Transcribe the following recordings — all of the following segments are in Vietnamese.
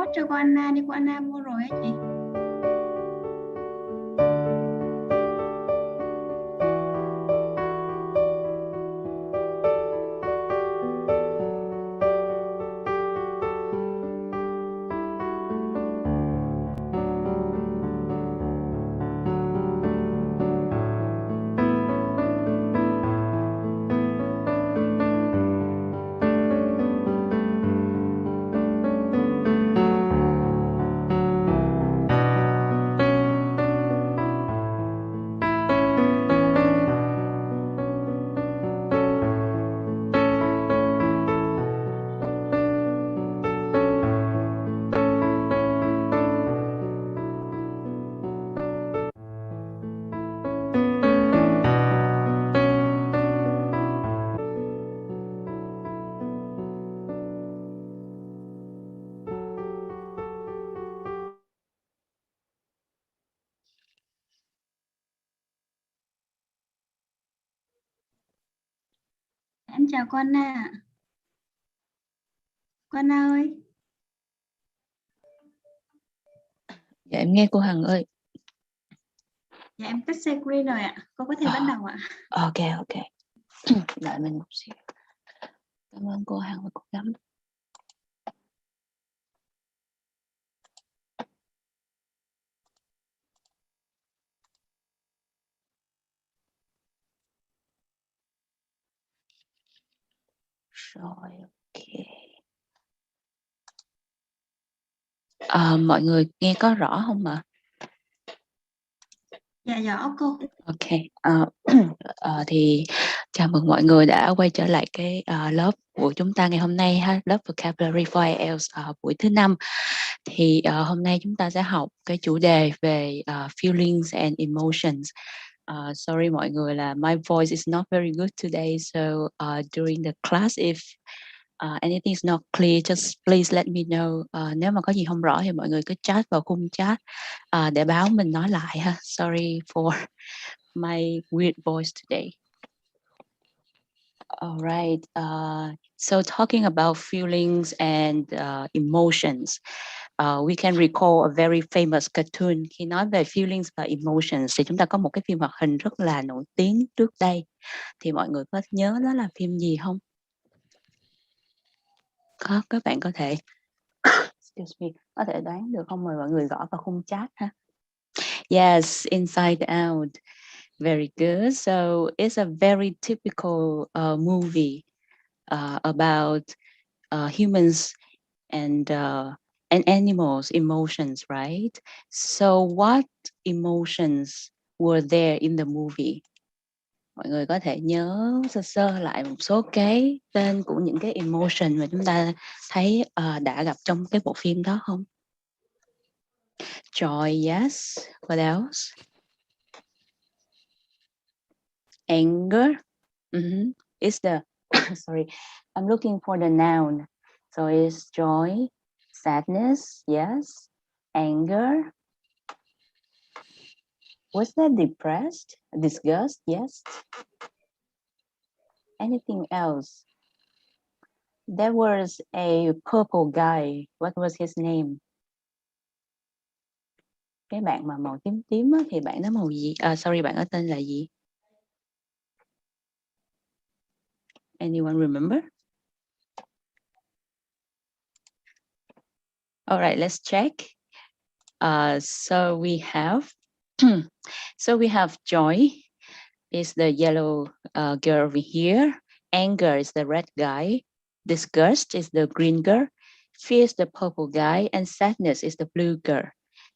post cho cô Anna đi, cô Anna mua rồi á chị. Em chào cô Anna. Cô Anna ơi. Dạ em nghe cô Hằng ơi. Dạ em tắt share screen rồi ạ. Cô có thể bắt đầu ạ. Ok. Đợi mình một xíu. Cảm ơn cô Hằng và cô Gắm. Rồi, ok. Mọi người nghe có rõ không ạ? Dạ rõ cô. Ok. Thì chào mừng mọi người đã quay trở lại cái lớp của chúng ta ngày hôm nay ha, lớp Vocabulary for IELTS buổi thứ 5. Thì hôm nay chúng ta sẽ học cái chủ đề về feelings and emotions. Sorry mọi người là my voice is not very good today, so during the class if anything is not clear, just please let me know. Nếu mà có gì không rõ thì mọi người cứ chat vào khung chat để báo mình nói lại ha. Sorry for my weird voice today. All right. So talking about feelings and emotions, we can recall a very famous cartoon. Khi nói về feelings và emotions thì chúng ta có một cái phim hoạt hình rất là nổi tiếng trước đây. Thì mọi người có nhớ đó là phim gì không? Các bạn có thể excuse me, có thể đoán được không? Mời mọi người gõ vào khung chat ha. Yes, Inside Out. Very good. So it's a very typical movie about humans and animals' emotions, right? So what emotions were there in the movie? Mọi người có thể nhớ sơ lại một số cái tên của những cái emotion mà chúng ta thấy đã gặp trong cái bộ phim đó không? Joy, yes. What else? Anger. It's the sorry, I'm looking for the noun. So it's joy, sadness, yes. Anger. Was that depressed? Disgust, yes. Anything else? There was a purple guy. What was his name? Cái bạn mà màu tím tím á, thì bạn đó màu gì? Sorry, bạn đó tên là gì? Anyone remember? All right, let's check. So we have Joy is the yellow girl over here. Anger is the red guy. Disgust is the green girl. Fear is the purple guy, and sadness is the blue girl.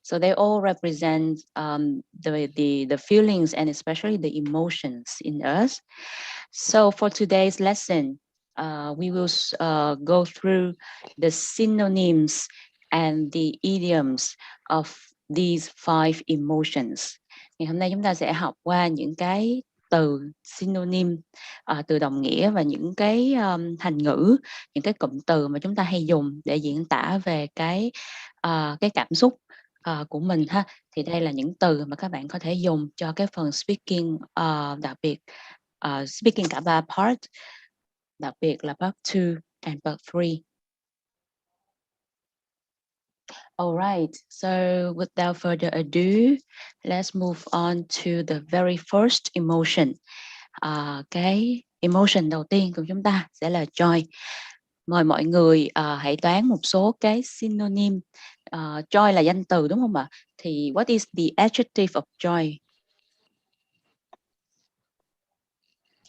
So they all represent the feelings and especially the emotions in us. So for today's lesson, we will go through the synonyms and the idioms of these 5 emotions. Ngày hôm nay chúng ta sẽ học qua những cái từ synonym, từ đồng nghĩa và những cái thành ngữ, những cái cụm từ mà chúng ta hay dùng để diễn tả về cái cảm xúc của mình ha. Thì đây là những từ mà các bạn có thể dùng cho cái phần speaking, đặc biệt speaking cả 3 part, đặc biệt là part 2 and part 3. All right, so without further ado, let's move on to the very first emotion. Cái emotion đầu tiên của chúng ta sẽ là joy. Mời mọi người hãy đoán một số cái synonym. Joy là danh từ đúng không ạ? Thì what is the adjective of joy?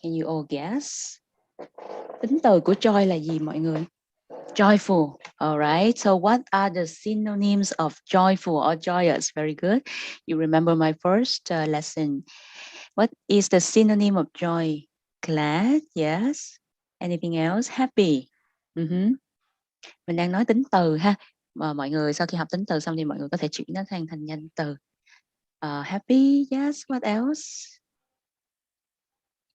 Can you all guess? Tính từ của joy là gì mọi người? Joyful. All right. So what are the synonyms of joyful or joyous? Very good. You remember my first lesson. What is the synonym of joy? Glad. Yes. Anything else? Happy. Mình đang nói tính từ ha. Mà mọi người sau khi học tính từ xong thì mọi người có thể chuyển nó thành danh từ. Happy. Yes. What else?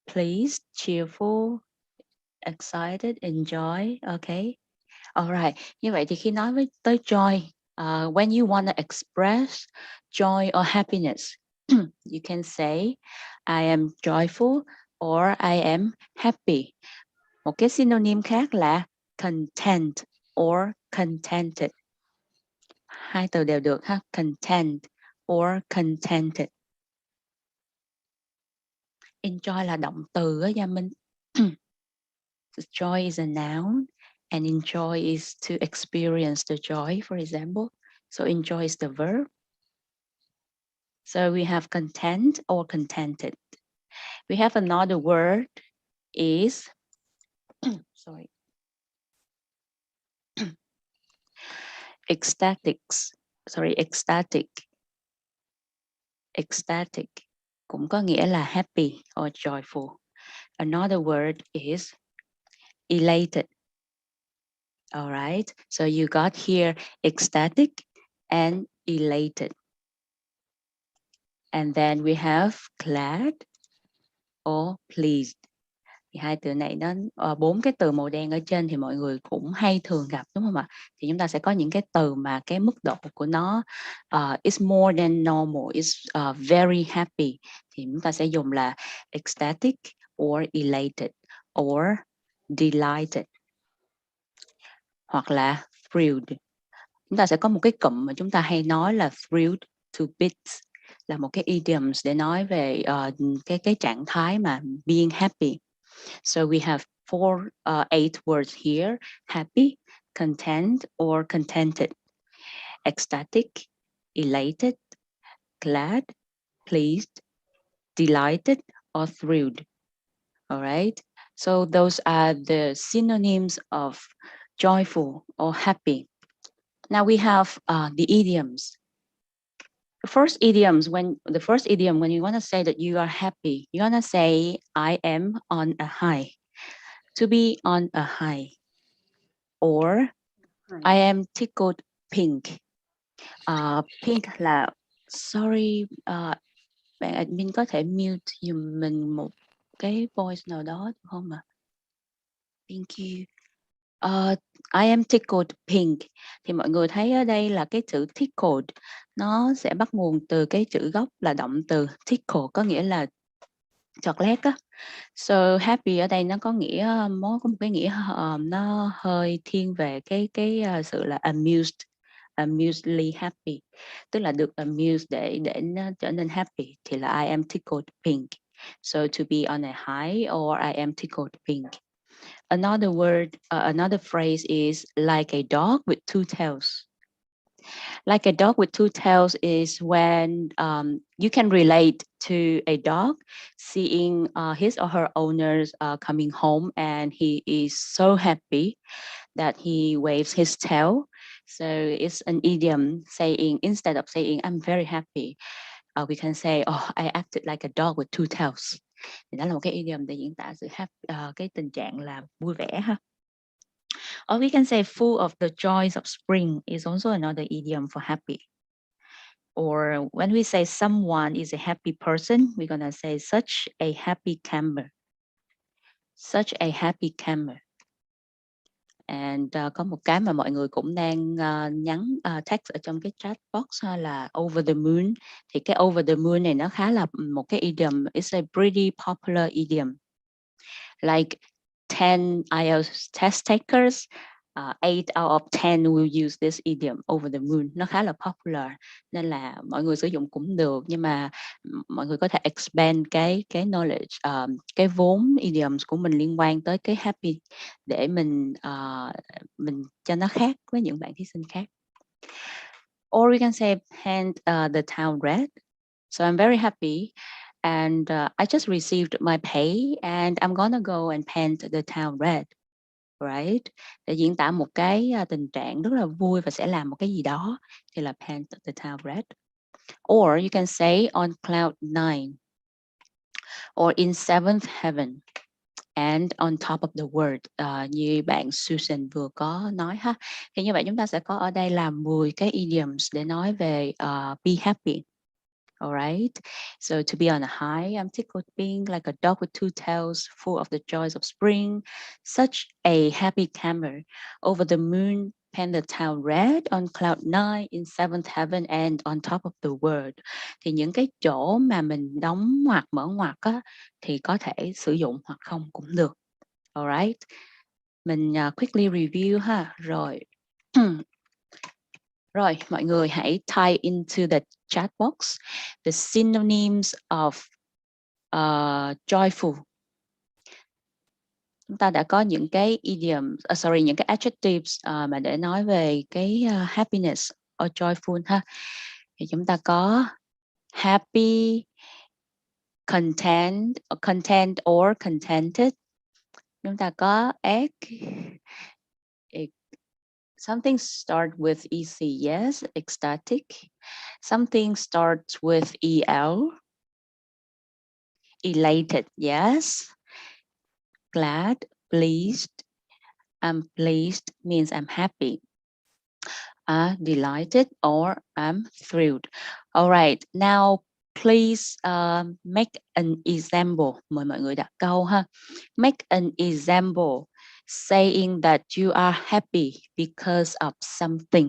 Pleased, cheerful, excited, enjoy. Okay. Alright, như vậy thì khi nói tới joy, when you want to express joy or happiness, you can say I am joyful or I am happy. Một cái synonym khác là content or contented. Hai từ đều được ha, content or contented. Enjoy là động từ á Gia Minh. Joy is a noun. And enjoy is to experience the joy, for example. So enjoy is the verb. So we have content or contented. We have another word is, sorry, ecstatics. Sorry, ecstatic. Ecstatic cũng có nghĩa là happy or joyful. Another word is elated. All right, so you got here ecstatic and elated. And then we have glad or pleased. Thì hai từ này nó bốn cái từ màu đen ở trên thì mọi người cũng hay thường gặp đúng không ạ? Thì chúng ta sẽ có những cái từ mà cái mức độ của nó is more than normal, is very happy. Thì chúng ta sẽ dùng là ecstatic or elated or delighted hoặc là thrilled. Chúng ta sẽ có một cái cụm mà chúng ta hay nói là thrilled to bits, là một cái idioms để nói về cái trạng thái mà being happy. So we have 8 words here: happy, content or contented, ecstatic, elated, glad, pleased, delighted or thrilled. All right. So those are the synonyms of joyful or happy. Now we have the idioms. The first idiom, when you want to say that you are happy, you want to say, I am on a high. To be on a high. Or, I am tickled pink. Pink là, sorry, bạn admin có thể mute giùm mình một cái voice nào đó được không ạ? Thank you. I am tickled pink. Thì mọi người thấy ở đây là cái chữ tickled nó sẽ bắt nguồn từ cái chữ gốc là động từ tickle, có nghĩa là chocolate á. So happy ở đây nó có nghĩa, có một cái nghĩa nó hơi thiên về cái sự là amusedly happy, tức là được amuse để nó trở nên happy, thì là I am tickled pink. So to be on a high or I am tickled pink. Another word, another phrase is like a dog with two tails. Like a dog with two tails is when you can relate to a dog seeing his or her owners coming home, and he is so happy that he waves his tail. So it's an idiom saying, instead of saying I'm very happy, we can say, oh, I acted like a dog with two tails. Thì đó là một cái idiom để diễn tả sự cái tình trạng là vui vẻ ha. Or we can say full of the joys of spring is also another idiom for happy. Or when we say someone is a happy person, we're gonna say such a happy camper. Such a happy camper. And có một cái mà mọi người cũng đang nhắn text ở trong cái chat box là over the moon. Thì cái over the moon này nó khá là một cái idiom. It's a pretty popular idiom. Like 10 IELTS test takers 8 out of 10 will use this idiom over the moon. Nó khá là popular nên là mọi người sử dụng cũng được, nhưng mà mọi người có thể expand cái knowledge, cái vốn idioms của mình liên quan tới cái happy để mình cho nó khác với những bạn thí sinh khác. Or we can say paint the town red. So I'm very happy and I just received my pay and I'm gonna go and paint the town red. Right? Để diễn tả một cái tình trạng rất là vui và sẽ làm một cái gì đó thì là paint the town red. Or you can say on cloud 9 or in seventh heaven and on top of the world, như bạn Susan vừa có nói ha. Thì như vậy chúng ta sẽ có ở đây là 10 cái idioms để nói về be happy. All right. So to be on a high, I'm tickled being like a dog with two tails, full of the joys of spring. Such a happy camera over the moon, paint the town red on cloud 9 in seventh heaven and on top of the world. Thì những cái chỗ mà mình đóng ngoặc mở ngoặc á, thì có thể sử dụng hoặc không cũng được. All right. Mình quickly review ha. Rồi. Rồi, mọi người hãy type into the chat box the synonyms of joyful. Chúng ta đã có những cái idioms, những cái adjectives mà để nói về cái happiness or joyful ha. Thì chúng ta có happy, content or contented. Chúng ta có something start with EC, yes, ecstatic. Something starts with EL, elated, yes. Glad, pleased. I'm pleased means I'm happy. Delighted or I'm thrilled. All right, now please make an example. Mời mọi người đặt câu ha. Make an example saying that you are happy because of something.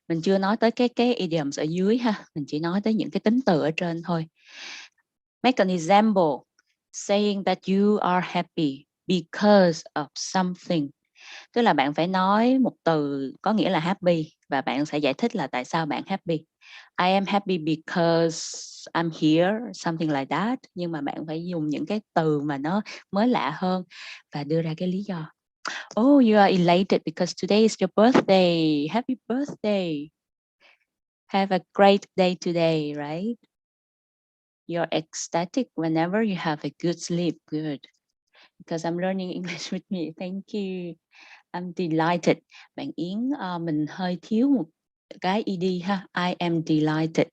Mình chưa nói tới cái idioms ở dưới ha, mình chỉ nói tới những cái tính từ ở trên thôi. Make an example saying that you are happy because of something. Tức là bạn phải nói một từ có nghĩa là happy và bạn sẽ giải thích là tại sao bạn happy. I am happy because I'm here, something like that. Nhưng mà bạn phải dùng những cái từ mà nó mới lạ hơn và đưa ra cái lý do. Oh, you are elated because today is your birthday. Happy birthday. Have a great day today, right? You're ecstatic whenever you have a good sleep. Good. Because I'm learning English with me. Thank you. I'm delighted. Bạn Yến, mình hơi thiếu một cái ed ha. I am delighted.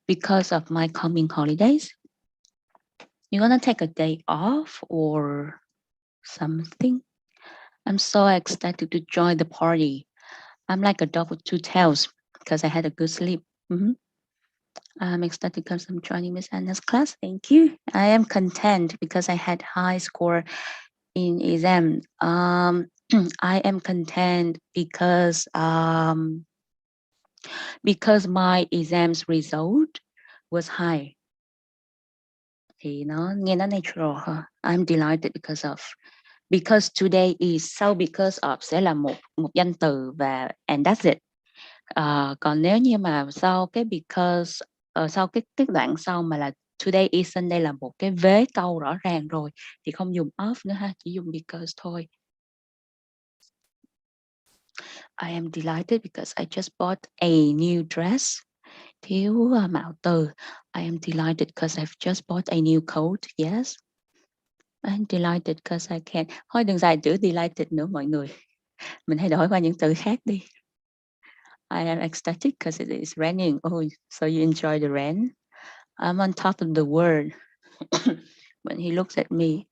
Because of my coming holidays. You're gonna take a day off or something? I'm so ecstatic to join the party. I'm like a dog with two tails because I had a good sleep. I'm ecstatic because I'm joining Miss Anna's class. Thank you. I am content because I had high score in exam. I am content because my exams result was high. Thì nó nghe nó natural ha. I'm delighted because today is, so because of sẽ là một danh từ và and that's it. Còn nếu như mà sau cái because sau cái đoạn sau mà là today is Sunday là một cái vế câu rõ ràng rồi thì không dùng of nữa ha, chỉ dùng because thôi. I am delighted because I just bought a new dress. Thiếu mạo từ. I am delighted because I've just bought a new coat. Yes. I'm delighted because I can. Thôi đừng xài chữ delighted nữa mọi người. Mình hãy đổi qua những từ khác đi. I am ecstatic because it is raining. Oh, so you enjoy the rain? I'm on top of the world when he looks at me.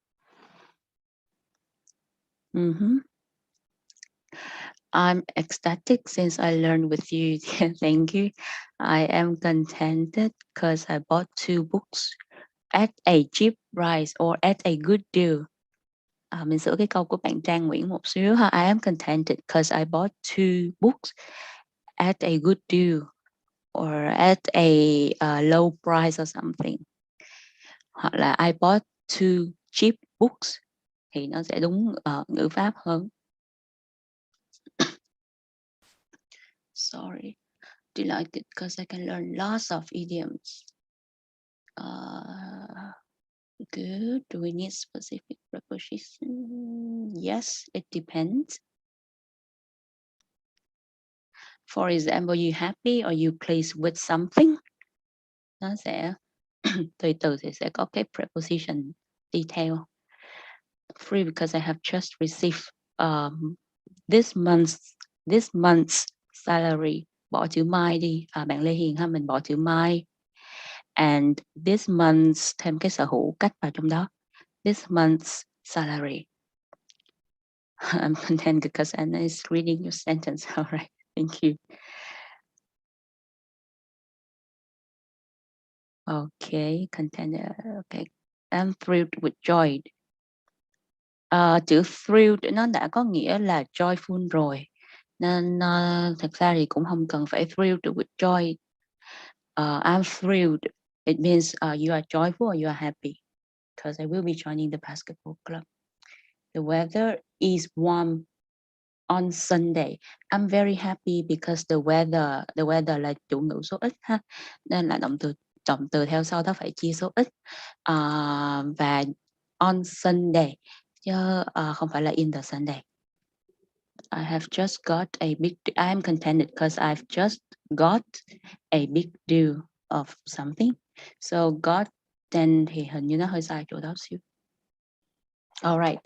I'm ecstatic since I learned with you. Thank you. I am contented because I bought 2 books at a cheap price or at a good deal. Mình sửa cái câu của bạn Trang Nguyễn một xíu ha. I am contented because I bought 2 books at a good deal or at a low price or something. Hoặc là I bought 2 cheap books thì nó sẽ đúng ngữ pháp hơn. Sorry, delighted because I can learn lots of idioms. Good. Do we need specific preposition? Yes, it depends. For example, you happy or you pleased with something. Nó sẽ từ từ thì sẽ có cái preposition đi theo. Free because I have just received this month's salary. Bỏ chữ my đi. Bạn Lê Hiền ha, mình bỏ chữ my. And this month's thêm cái sở hữu cách vào trong đó. This month's salary. I'm content because Anna is reading your sentence. All right, thank you. Okay, content. Okay, I'm thrilled with joy. Chữ thrilled nó đã có nghĩa là joyful rồi, nên thật ra thì cũng không cần phải thrilled with joy. I'm thrilled. It means you are joyful or you are happy because I will be joining the basketball club. The weather is warm on Sunday. I'm very happy because the weather là chủ ngữ số ít ha, nên là động từ theo sau đó phải chia số ít. Và on Sunday chứ không phải là in the Sunday. I have just got a big. I am contented because I've just got a big deal of something. So got then thì hình như nó hơi sai chỗ đó xíu. All right.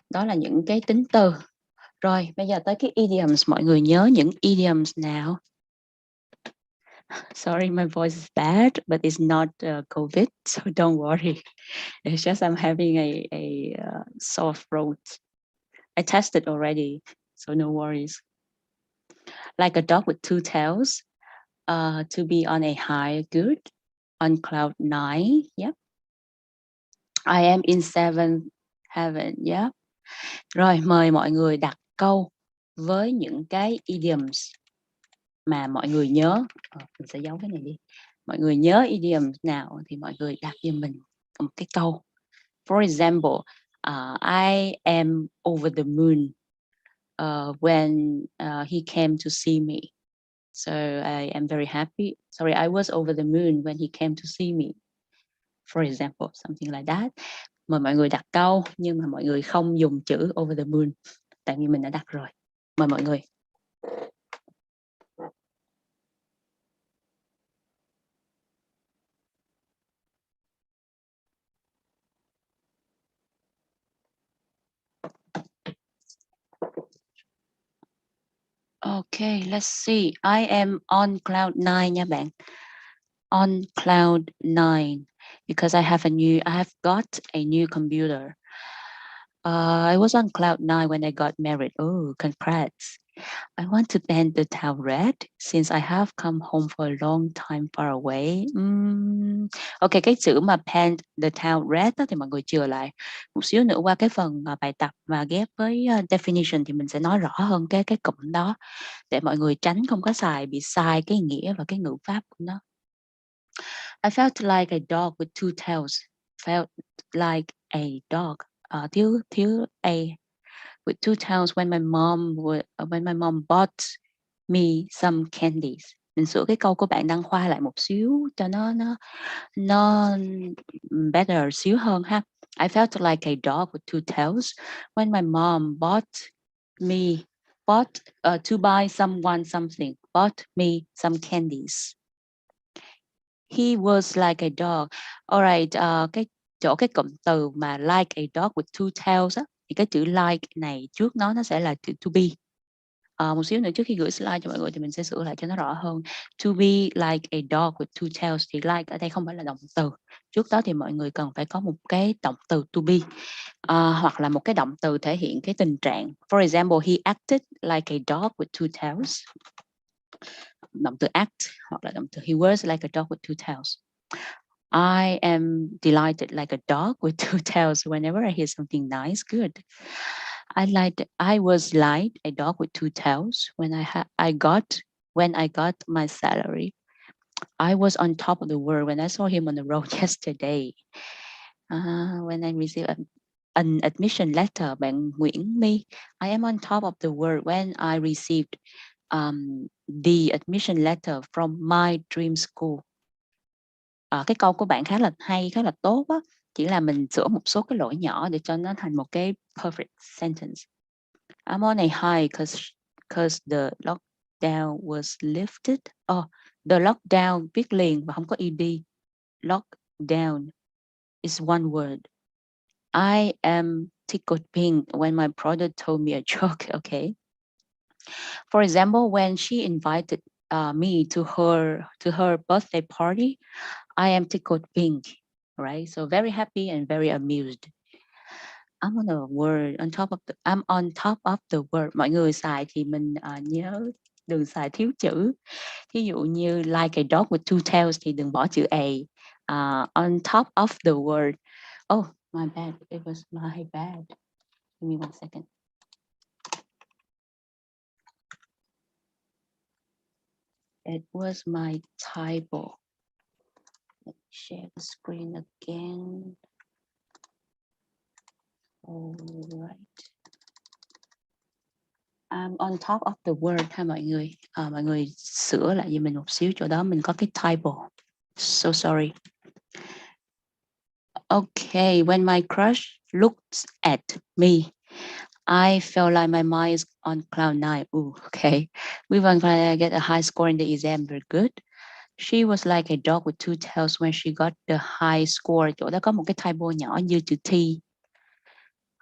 Đó là những cái tính từ. Rồi, bây giờ tới cái idioms. Mọi người nhớ những idioms nào? Sorry, my voice is bad, but it's not COVID, so don't worry. It's just I'm having a sore throat. I tested already, so no worries. Like a dog with 2 tails, to be on a high, good. On cloud 9, yep. I am in 7th heaven, yep. Rồi, mời mọi người đặt câu với những cái idioms mà mọi người nhớ. Mình sẽ giấu cái này đi. Mọi người nhớ idioms nào thì mọi người đặt cho mình một cái câu. For example, I am over the moon when he came to see me. So I am very happy. Sorry, I was over the moon when he came to see me. For example, something like that. Mời mọi người đặt câu nhưng mà mọi người không dùng chữ over the moon tại vì mình đã đặt rồi. Mời mọi người. Okay, let's see. I am on cloud 9 nha bạn. On cloud 9 because I have got a new computer. I was on cloud 9 when I got married. Oh, congrats. I want to paint the town red since I have come home for a long time far away. Ok, cái chữ mà paint the town red đó thì mọi người chừa lại một xíu nữa qua cái phần bài tập và ghép với definition thì mình sẽ nói rõ hơn cái cụm đó để mọi người tránh không có bị sai cái nghĩa và cái ngữ pháp của nó. I felt like a dog with 2 tails. Felt like a dog. Thiếu a with 2 tails when my mom bought me some candies. Mình sửa cái câu của bạn Đăng Khoa lại một xíu cho nó better xíu hơn ha. I felt like a dog with 2 tails when my mom bought to buy someone something. Bought me some candies. He was like a dog. Alright, cái cụm từ mà like a dog with 2 tails á, thì cái chữ like này trước nó sẽ là chữ to be. Một xíu nữa trước khi gửi slide cho mọi người thì mình sẽ sửa lại cho nó rõ hơn. To be like a dog with 2 tails thì like ở đây không phải là động từ. Trước đó thì mọi người cần phải có một cái động từ to be hoặc là một cái động từ thể hiện cái tình trạng. For example, he acted like a dog with 2 tails. Động từ act hoặc là động từ he was like a dog with 2 tails. I am delighted like a dog with 2 tails whenever I hear something nice. Good. I was like a dog with 2 tails when I got my salary. I was on top of the world when I saw him on the road yesterday. When I received an admission letter, bạn Nguyễn My, I am on top of the world when I received the admission letter from my dream school. Cái câu của bạn khá là hay, khá là tốt á. Chỉ là mình sửa một số cái lỗi nhỏ để cho nó thành một cái perfect sentence. I'm on a high because the lockdown was lifted. The lockdown viết liền và không có ed. Lockdown is one word. I am tickled pink when my brother told me a joke. Okay. For example, when she invited me to her birthday party, I am tickled pink. Right. So very happy and very amused. I'm on top of the word. Mọi người xài thì mình nhớ đừng xài thiếu chữ. Ví dụ như like a dog with two tails thì đừng bỏ chữ a. On top of the word. Oh, my bad. It was my bad. Give me one second. It was my typo. Let me share the screen again. All right. I'm on top of the word ha mọi người. Mọi người sửa lại giùm mình một xíu, chỗ đó mình có cái typo. So sorry. Okay, when my crush looked at me, I felt like my mind is on cloud nine. Ooh, okay. We were gonna get a high score in the exam. Very good. She was like a dog with two tails when she got the high score. Chỗ đó có một cái typo nhỏ như chữ T.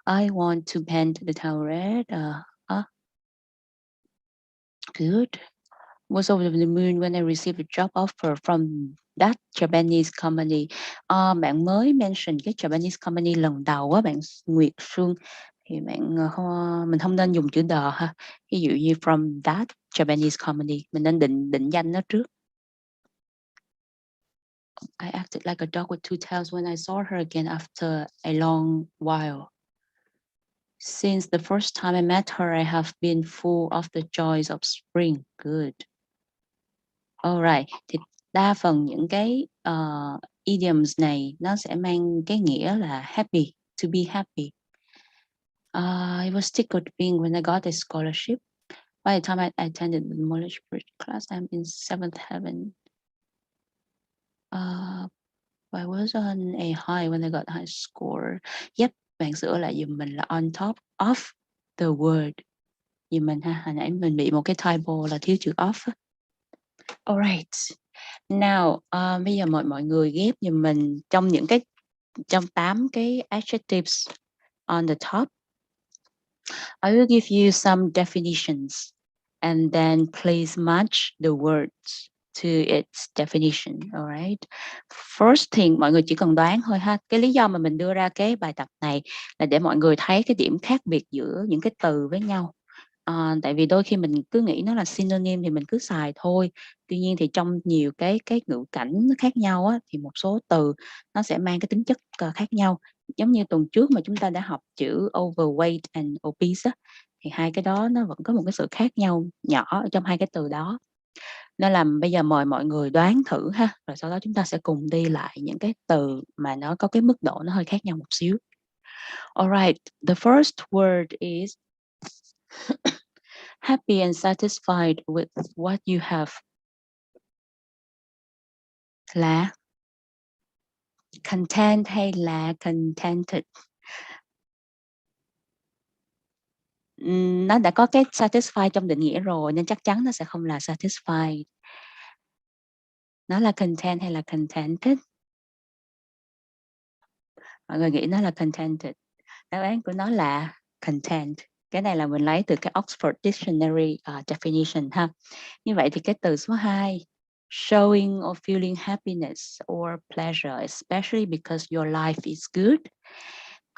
I want to paint the town red. Good. Was over the moon when I received a job offer from that Japanese company. Bạn mới mention cái Japanese company lần đầu á, bạn Nguyệt Xuân. Thì bạn mình không nên dùng chữ the ha. Ví dụ như from that Japanese company, mình nên định danh nó trước. I acted like a dog with two tails when I saw her again after a long while. Since the first time I met her, I have been full of the joys of spring. Good. Alright, thì đa phần những cái idioms này nó sẽ mang cái nghĩa là happy, to be happy. I was tickled pink when I got a scholarship. By the time I attended the knowledge bridge class, I'm in 7th heaven. I was on a high when I got high score. Yep, bạn sửa lại dùm mình là on top of the word. Dùm mình ha, hồi nãy mình bị một cái typo là thiếu chữ of. Alright. Now, bây giờ mọi người ghép dùm mình trong 8 cái adjectives on the top. I will give you some definitions and then please match the words to its definition. Alright. First thing, mọi người chỉ cần đoán thôi ha. Cái lý do mà mình đưa ra cái bài tập này là để mọi người thấy cái điểm khác biệt giữa những cái từ với nhau. Tại vì đôi khi mình cứ nghĩ nó là synonym thì mình cứ xài thôi. Tuy nhiên thì trong nhiều cái ngữ cảnh nó khác nhau á, thì một số từ nó sẽ mang cái tính chất khác nhau. Giống như tuần trước mà chúng ta đã học chữ overweight and obese á, thì hai cái đó nó vẫn có một cái sự khác nhau nhỏ ở trong hai cái từ đó. Nên là bây giờ mời mọi người đoán thử ha, rồi sau đó chúng ta sẽ cùng đi lại những cái từ mà nó có cái mức độ nó hơi khác nhau một xíu. Alright, the first word is happy and satisfied with what you have. Là content hay là contented? Nó đã có cái satisfied trong định nghĩa rồi nên chắc chắn nó sẽ không là satisfied. Nó là content hay là contented? Mọi người nghĩ nó là contented. Đáp án của nó là content. Cái này là mình lấy từ cái Oxford Dictionary definition ha. Như vậy thì cái từ số 2, showing or feeling happiness or pleasure, especially because your life is good,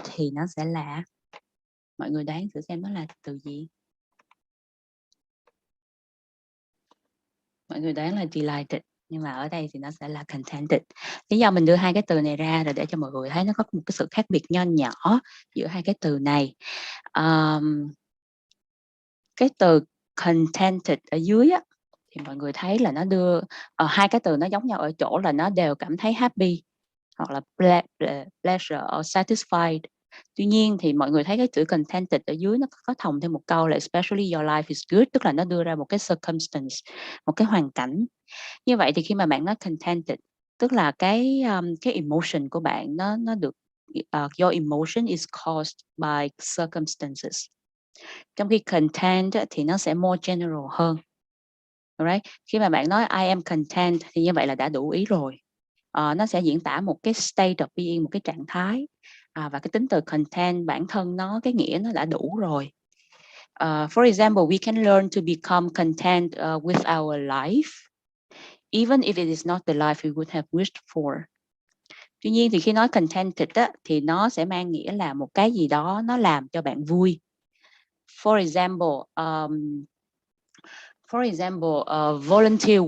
thì nó sẽ là, mọi người đoán thử xem nó là từ gì. Mọi người đoán là delighted, nhưng mà ở đây thì nó sẽ là contented. Lý do mình đưa hai cái từ này ra là để cho mọi người thấy nó có một cái sự khác biệt nho nhỏ giữa hai cái từ này. Cái từ contented ở dưới á, thì mọi người thấy là nó đưa hai cái từ nó giống nhau ở chỗ là nó đều cảm thấy happy hoặc là pleasure or satisfied. Tuy nhiên thì mọi người thấy cái chữ contented ở dưới nó có thòng thêm một câu là especially your life is good, tức là nó đưa ra một cái circumstance, một cái hoàn cảnh. Như vậy thì khi mà bạn nói contented, tức là cái emotion của bạn nó được your emotion is caused by circumstances. Trong khi content thì nó sẽ more general hơn. Alright? Khi mà bạn nói I am content thì như vậy là đã đủ ý rồi. Nó sẽ diễn tả một cái state of being, một cái trạng thái. Và cái tính từ content bản thân nó, cái nghĩa nó đã đủ rồi. For example, we can learn to become content with our life, even if it is not the life we would have wished for. Tuy nhiên thì khi nói contented á, thì nó sẽ mang nghĩa là một cái gì đó nó làm cho bạn vui. For example, volunteer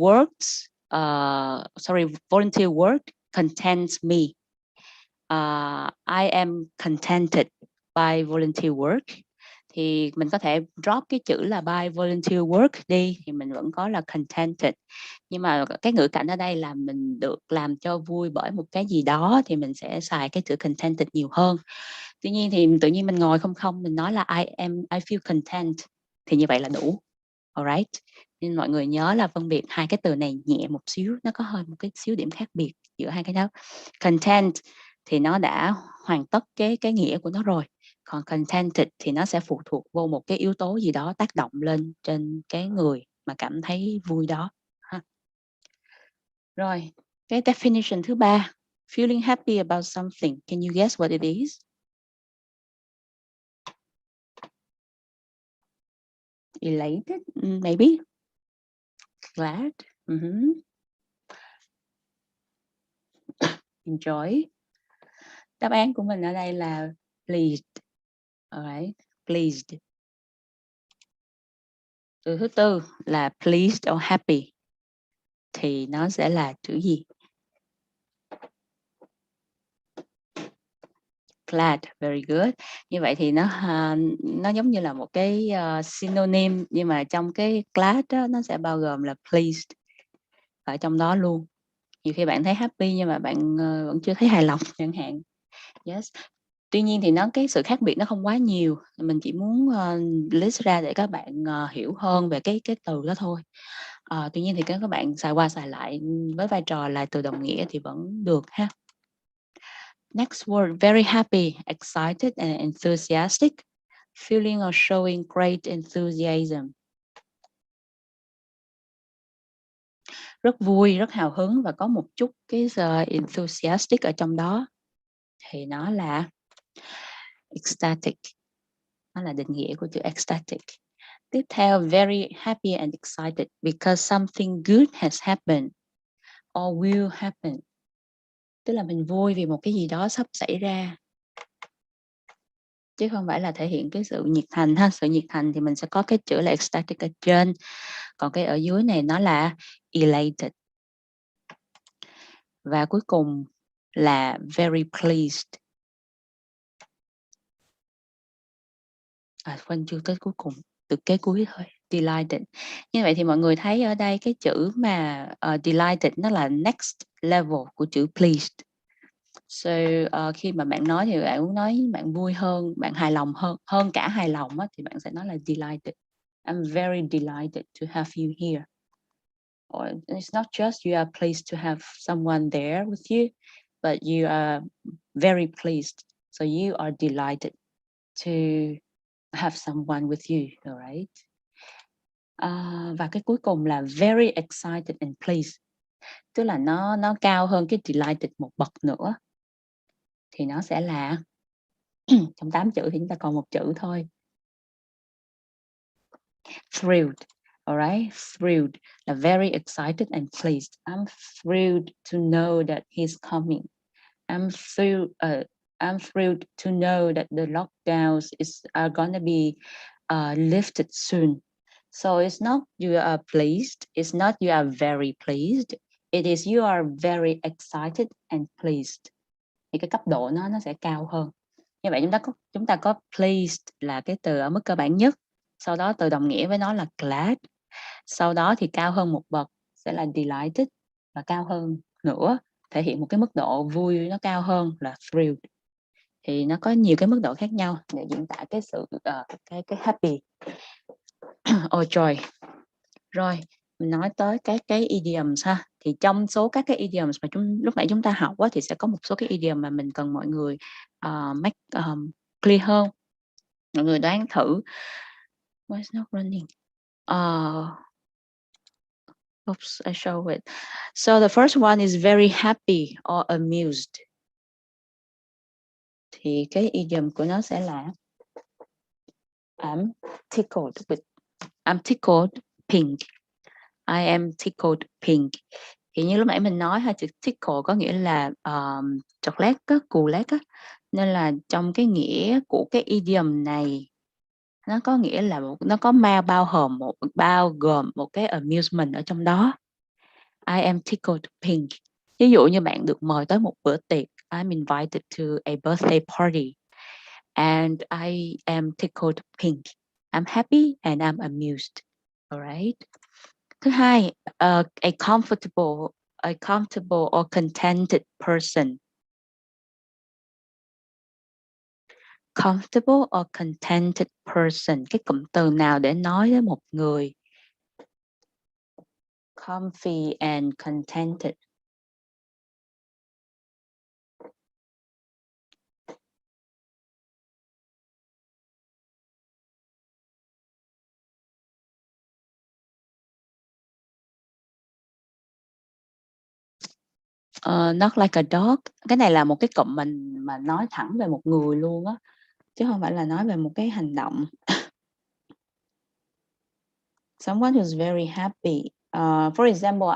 work contents me. I am contented by volunteer work. Thì mình có thể drop cái chữ là by volunteer work đi thì mình vẫn có là contented. Nhưng mà cái ngữ cảnh ở đây là mình được làm cho vui bởi một cái gì đó thì mình sẽ xài cái chữ contented nhiều hơn. Tuy nhiên thì tự nhiên mình ngồi không mình nói là I feel content thì như vậy là đủ. Alright. Nên mọi người nhớ là phân biệt hai cái từ này nhẹ một xíu, nó có hơi một cái xíu điểm khác biệt giữa hai cái đó. Content thì nó đã hoàn tất cái nghĩa của nó rồi. Còn contented thì nó sẽ phụ thuộc vô một cái yếu tố gì đó tác động lên trên cái người mà cảm thấy vui đó. Ha. Rồi, cái definition thứ 3, feeling happy about something. Can you guess what it is? Elated, maybe. Glad. Enjoy. Đáp án của mình ở đây là pleased. Alright, pleased. Từ thứ tư là pleased or happy. Thì nó sẽ là chữ gì? Glad, very good. Như vậy thì nó giống như là một cái synonym, nhưng mà trong cái glad đó, nó sẽ bao gồm là pleased ở trong đó luôn. Nhiều khi bạn thấy happy nhưng mà bạn vẫn chưa thấy hài lòng chẳng hạn. Yes. Tuy nhiên thì cái sự khác biệt nó không quá nhiều. Mình chỉ muốn list ra để các bạn hiểu hơn về cái từ đó thôi. Tuy nhiên thì các bạn xài qua xài lại với vai trò là từ đồng nghĩa thì vẫn được ha. Next word, very happy, excited and enthusiastic, feeling or showing great enthusiasm. Rất vui, rất hào hứng và có một chút cái enthusiastic ở trong đó. Thì nó là ecstatic. Nó là định nghĩa của chữ ecstatic. Tiếp theo, very happy and excited because something good has happened or will happen. Tức là mình vui vì một cái gì đó sắp xảy ra. Chứ không phải là thể hiện cái sự nhiệt thành ha. Sự nhiệt thành thì mình sẽ có cái chữ là ecstatic ở trên. Còn cái ở dưới này nó là elated. Và cuối cùng là very pleased. Quên chưa tới cuối cùng, từ kế cuối thôi. Delighted. Như vậy thì mọi người thấy ở đây cái chữ mà delighted nó là next level của chữ pleased. So khi mà bạn nói thì bạn muốn nói bạn vui hơn, bạn hài lòng hơn cả hài lòng á, thì bạn sẽ nói là delighted. I'm very delighted to have you here. Or it's not just you are pleased to have someone there with you, but you are very pleased. So you are delighted to have someone with you, all right? Và cái cuối cùng là very excited and pleased. Tức là nó cao hơn cái delighted một bậc nữa. Thì nó sẽ là trong 8 chữ thì chúng ta còn một chữ thôi. Thrilled. Alright, thrilled là very excited and pleased. I'm thrilled to know that he's coming. I'm thrilled to know that the lockdowns are gonna be lifted soon. So it's not you are pleased, it's not you are very pleased, it is you are very excited and pleased. Thì cái cấp độ nó sẽ cao hơn. Như vậy chúng ta có pleased là cái từ ở mức cơ bản nhất. Sau đó từ đồng nghĩa với nó là glad. Sau đó thì cao hơn một bậc sẽ là delighted, và cao hơn nữa thể hiện một cái mức độ vui nó cao hơn là thrilled. Thì nó có nhiều cái mức độ khác nhau để diễn tả cái sự cái happy or joy. Rồi mình nói tới các cái idioms ha. Thì trong số các cái idioms mà lúc nãy chúng ta học á, thì sẽ có một số cái idiom mà mình cần mọi người make clear hơn. Mọi người đoán thử. Why it's not running? Oops, I show it. So the first one is very happy or amused. Thì cái idiom của nó sẽ là I'm tickled pink. I am tickled pink. Thì như lúc nãy mình nói ha, chữ tickle có nghĩa là chọc lét á, cù lét á. Nên là trong cái nghĩa của cái idiom này nó có nghĩa là nó có bao gồm một cái amusement ở trong đó. I am tickled pink. Ví dụ như bạn được mời tới một bữa tiệc, I'm invited to a birthday party and I am tickled pink. I'm happy and I'm amused. Alright. Thứ hai, a comfortable or contented person. Comfortable or contented person. Cái cụm từ nào để nói đến một người comfy and contented? Not like a dog. Cái này là một cái cụm mình mà nói thẳng về một người luôn á, chứ không phải là nói về một cái hành động. Someone who's very happy. For example,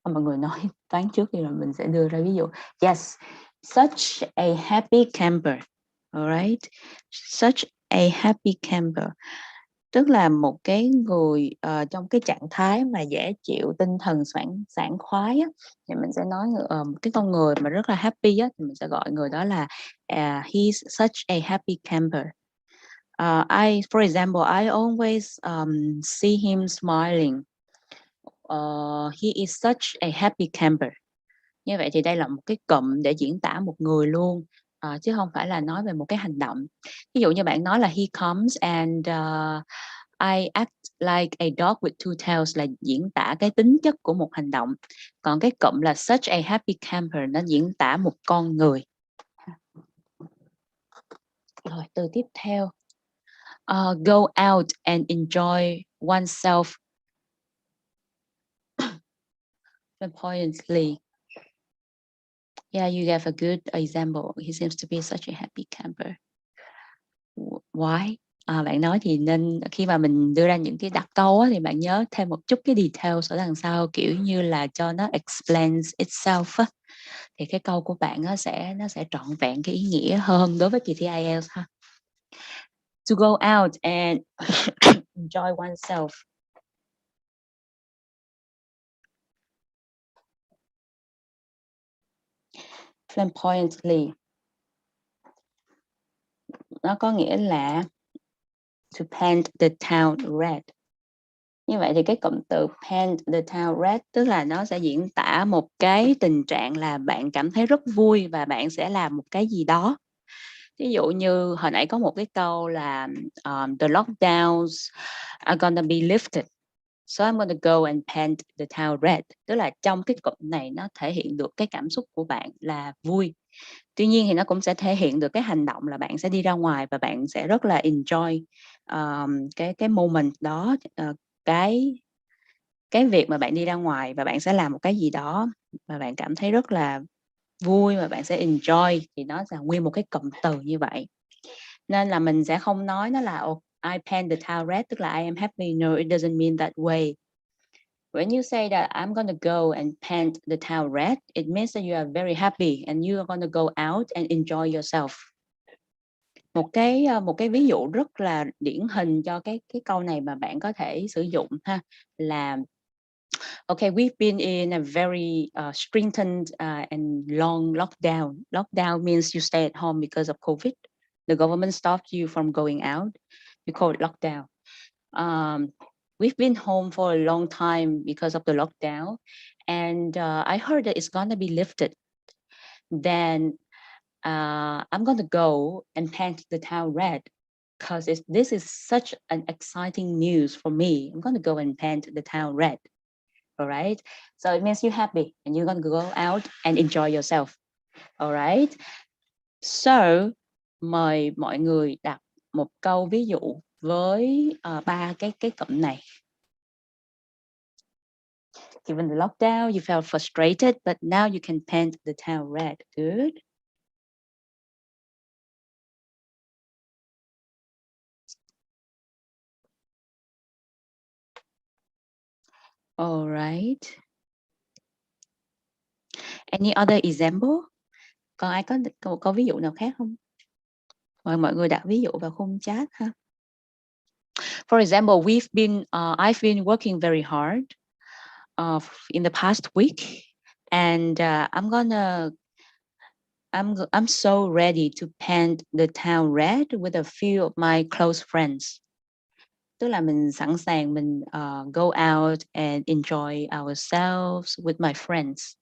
mọi người nói toán trước thì rồi mình sẽ đưa ra ví dụ. Yes, such a happy camper. Alright, such a happy camper. Tức là một cái người trong cái trạng thái mà dễ chịu, tinh thần sảng khoái á, thì mình sẽ nói một cái con người mà rất là happy á, thì mình sẽ gọi người đó là he's such a happy camper. For example, I always see him smiling. He is such a happy camper. Như vậy thì đây là một cái cụm để diễn tả một người luôn, chứ không phải là nói về một cái hành động. Ví dụ như bạn nói là he comes and I act like a dog with two tails là diễn tả cái tính chất của một hành động. Còn cái cụm là such a happy camper nó diễn tả một con người. Rồi từ tiếp theo. Go out and enjoy oneself flamboyantly. Yeah, you gave a good example. He seems to be such a happy camper. Why? Bạn nói thì nên khi mà mình đưa ra những cái đặt câu á, thì bạn nhớ thêm một chút cái details ở đằng sau, kiểu như là cho nó explains itself á. Thì cái câu của bạn nó sẽ trọn vẹn cái ý nghĩa hơn đối với kỳ thi IELTS ha. To go out and enjoy oneself. Flamboyantly. Nó có nghĩa là to paint the town red. Như vậy thì cái cụm từ paint the town red tức là nó sẽ diễn tả một cái tình trạng là bạn cảm thấy rất vui và bạn sẽ làm một cái gì đó. Ví dụ như hồi nãy có một cái câu là the lockdowns are gonna be lifted. So I'm gonna go and paint the town red. Tức là trong cái cụm này nó thể hiện được cái cảm xúc của bạn là vui. Tuy nhiên thì nó cũng sẽ thể hiện được cái hành động là bạn sẽ đi ra ngoài và bạn sẽ rất là enjoy cái moment đó, cái việc mà bạn đi ra ngoài và bạn sẽ làm một cái gì đó mà bạn cảm thấy rất là vui và bạn sẽ enjoy, thì nó là nguyên một cái cụm từ như vậy. Nên là mình sẽ không nói nó là I paint the town red tức là I am happy. No, it doesn't mean that way. When you say that I'm gonna go and paint the town red, it means that you are very happy and you are gonna go out and enjoy yourself. Một cái ví dụ rất là điển hình cho cái câu này mà bạn có thể sử dụng ha là okay, we've been in a very stringent and long lockdown. Lockdown means you stay at home because of COVID. The government stopped you from going out. We call it lockdown. we've been home for a long time because of the lockdown, and I heard that it's gonna be lifted. Then I'm gonna go and paint the town red because this is such an exciting news for me. I'm gonna go and paint the town red. All right. So it means you're happy and you're gonna go out and enjoy yourself. All right. So mời mọi người đặt một câu ví dụ với ba cái cụm này. Given the lockdown, you felt frustrated, but now you can paint the town red. Good. All right. Any other example? Còn ai có ví dụ nào khác không? Mời mọi người đặt ví dụ vào khung chat ha. For example, I've been working very hard in the past week, and I'm so ready to paint the town red with a few of my close friends. Tức là mình sẵn sàng mình go out and enjoy ourselves with my friends.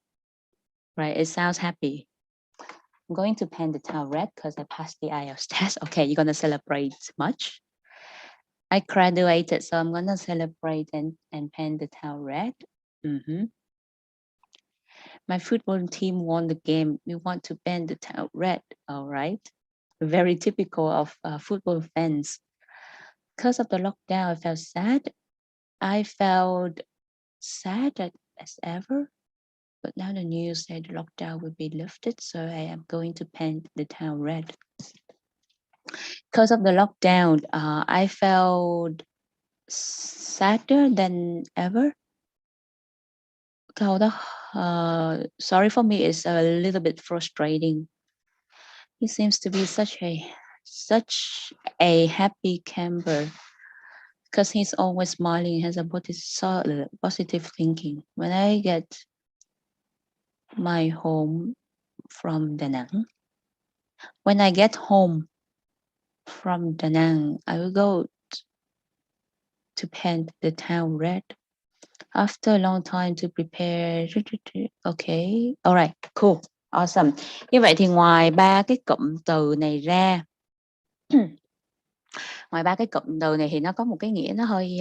Right? It sounds happy. I'm going to paint the town red because I passed the IELTS test. Okay, you're gonna celebrate much? I graduated, so I'm gonna celebrate and paint the town red. My football team won the game. We want to paint the town red. All right. Very typical of football fans. Because of the lockdown, I felt sad. I felt sad as ever. But now the news said the lockdown will be lifted, so I am going to paint the town red. Because of the lockdown, I felt sadder than ever. Câu đó, sorry for me, is a little bit frustrating. He seems to be such a happy camper because he's always smiling, has a positive thinking. When I get my home from Da Nang, when I get home from Da Nang, I will go to paint the town red. After a long time to prepare. Okay, alright, cool, awesome. Như vậy thì ngoài ba cái cụm từ này ra, ngoài ba cái cụm từ này thì nó có một cái nghĩa nó hơi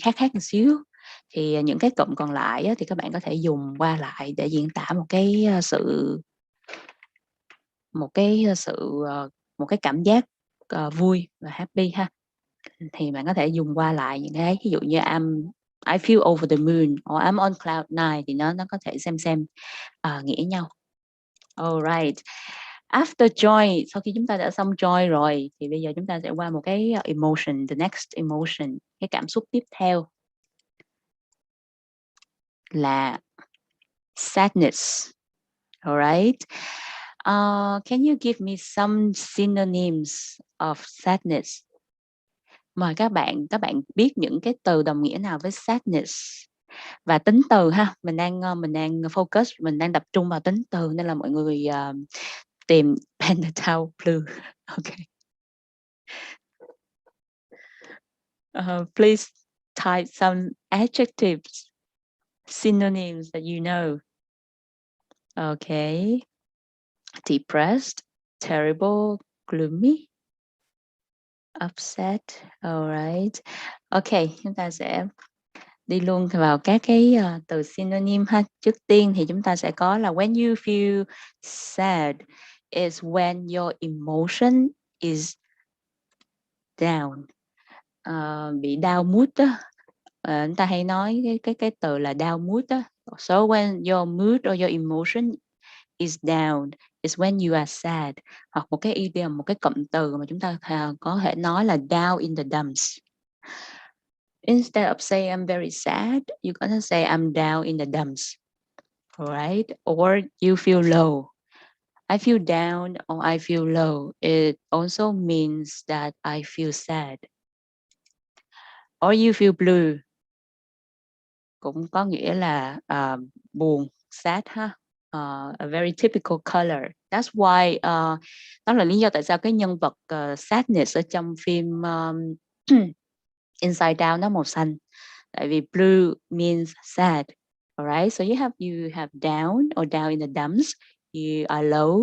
khác một xíu. Thì những cái cụm còn lại á, thì các bạn có thể dùng qua lại để diễn tả một cái cảm giác vui và happy ha. Thì bạn có thể dùng qua lại những cái ví dụ như I feel over the moon or I'm on cloud nine, thì nó có thể xem nghĩa nhau. Alright. After joy, sau khi chúng ta đã xong joy rồi thì bây giờ chúng ta sẽ qua một cái emotion, the next emotion, cái cảm xúc tiếp theo là sadness. Alright. Can you give me some synonyms of sadness? Mời các bạn biết những cái từ đồng nghĩa nào với sadness. Và tính từ ha, mình đang focus, mình đang tập trung vào tính từ nên là mọi người tìm Pentatown Blue. Okay. Please type some adjectives, synonyms that you know. Okay. Depressed, terrible, gloomy, upset. All right. Okay, chúng ta sẽ đi luôn vào các cái từ synonym ha. Trước tiên thì chúng ta sẽ có là when you feel sad is when your emotion is down. Bị down mood đó. Chúng ta hay nói cái từ là down mood đó. So when your mood or your emotion is down is when you are sad. Hoặc một cái idiom, một cái cụm từ mà chúng ta có thể nói là down in the dumps. Instead of saying I'm very sad, you're gonna say I'm down in the dumps. All right? Or you feel low. I feel down or I feel low. It also means that I feel sad. Or you feel blue. Cũng có nghĩa là buồn, sad ha. A very typical color. That's why đó là lý do tại sao cái nhân vật sadness ở trong phim Inside Out nó màu xanh. Tại vì blue means sad. Alright, so you have down or down in the dumps. You are low,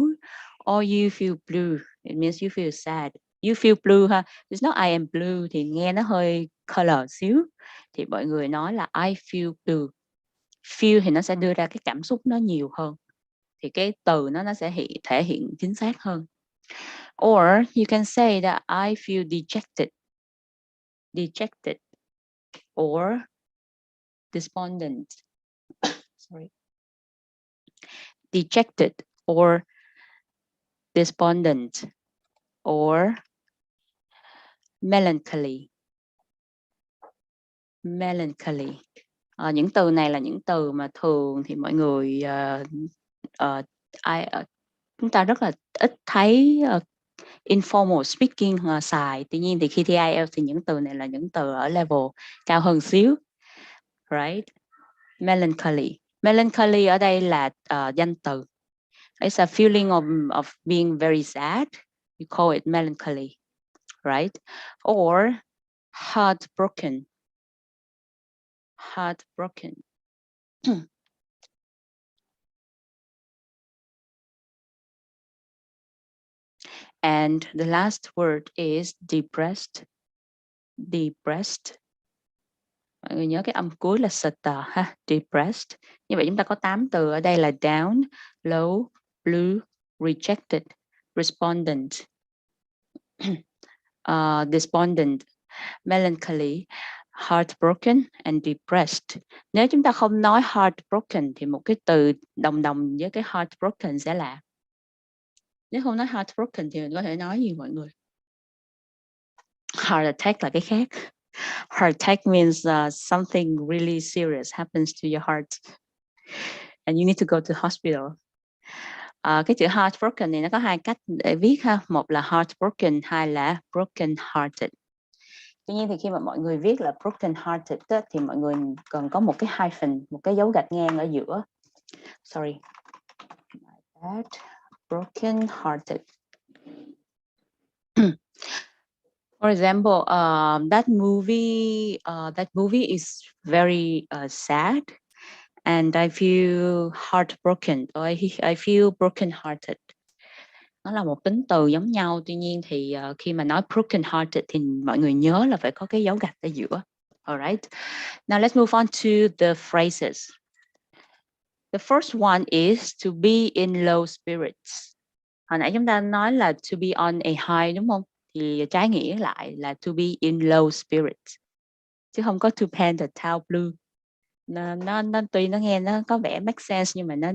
or you feel blue. It means you feel sad. You feel blue ha. It's not I am blue thì nghe nó hơi color xíu. Thì mọi người nói là I feel blue. Feel thì nó sẽ đưa ra cái cảm xúc nó nhiều hơn. Thì cái từ nó sẽ thể hiện chính xác hơn. Or you can say that I feel dejected. Dejected or despondent. Sorry. Dejected or despondent or melancholy. Melancholy. Những từ này là những từ mà thường thì mọi người chúng ta rất là ít thấy informal speaking xài. Tuy nhiên thì khi thi IELTS thì những từ này là những từ ở level cao hơn xíu. Right? Melancholy. Melancholy ở đây là danh từ. It's a feeling of being very sad. You call it melancholy. Right? Or heartbroken. Heartbroken. And the last word is depressed. Depressed. Mọi người nhớ cái âm cuối là stutter ha. Depressed. Như vậy chúng ta có 8 từ ở đây là down, low, blue, rejected, respondent, despondent, melancholy, heartbroken and depressed. Nếu chúng ta không nói heartbroken thì một cái từ đồng với cái heartbroken sẽ là, nếu không nói heartbroken thì mình có thể nói gì mọi người? Heart attack là cái khác. Heart attack means something really serious happens to your heart and you need to go to hospital. Cái chữ heartbroken này nó có 2 cách để viết ha. Một là heartbroken, hai là broken hearted. Tuy nhiên thì khi mà mọi người viết là broken hearted thì mọi người còn có một cái hyphen, một cái dấu gạch ngang ở giữa. Sorry. That broken hearted. For example, that movie is very sad, and I feel heartbroken. Or I feel broken-hearted. Nó là một tính từ giống nhau, tuy nhiên thì khi mà nói broken-hearted thì mọi người nhớ là phải có cái dấu gạch ở giữa. Alright. Now let's move on to the phrases. The first one is to be in low spirits. Hồi nãy chúng ta nói là to be on a high đúng không? Thì trái nghĩa lại là to be in low spirits, chứ không có to paint the town blue. Nó tuy nó nghe nó có vẻ make sense nhưng mà nó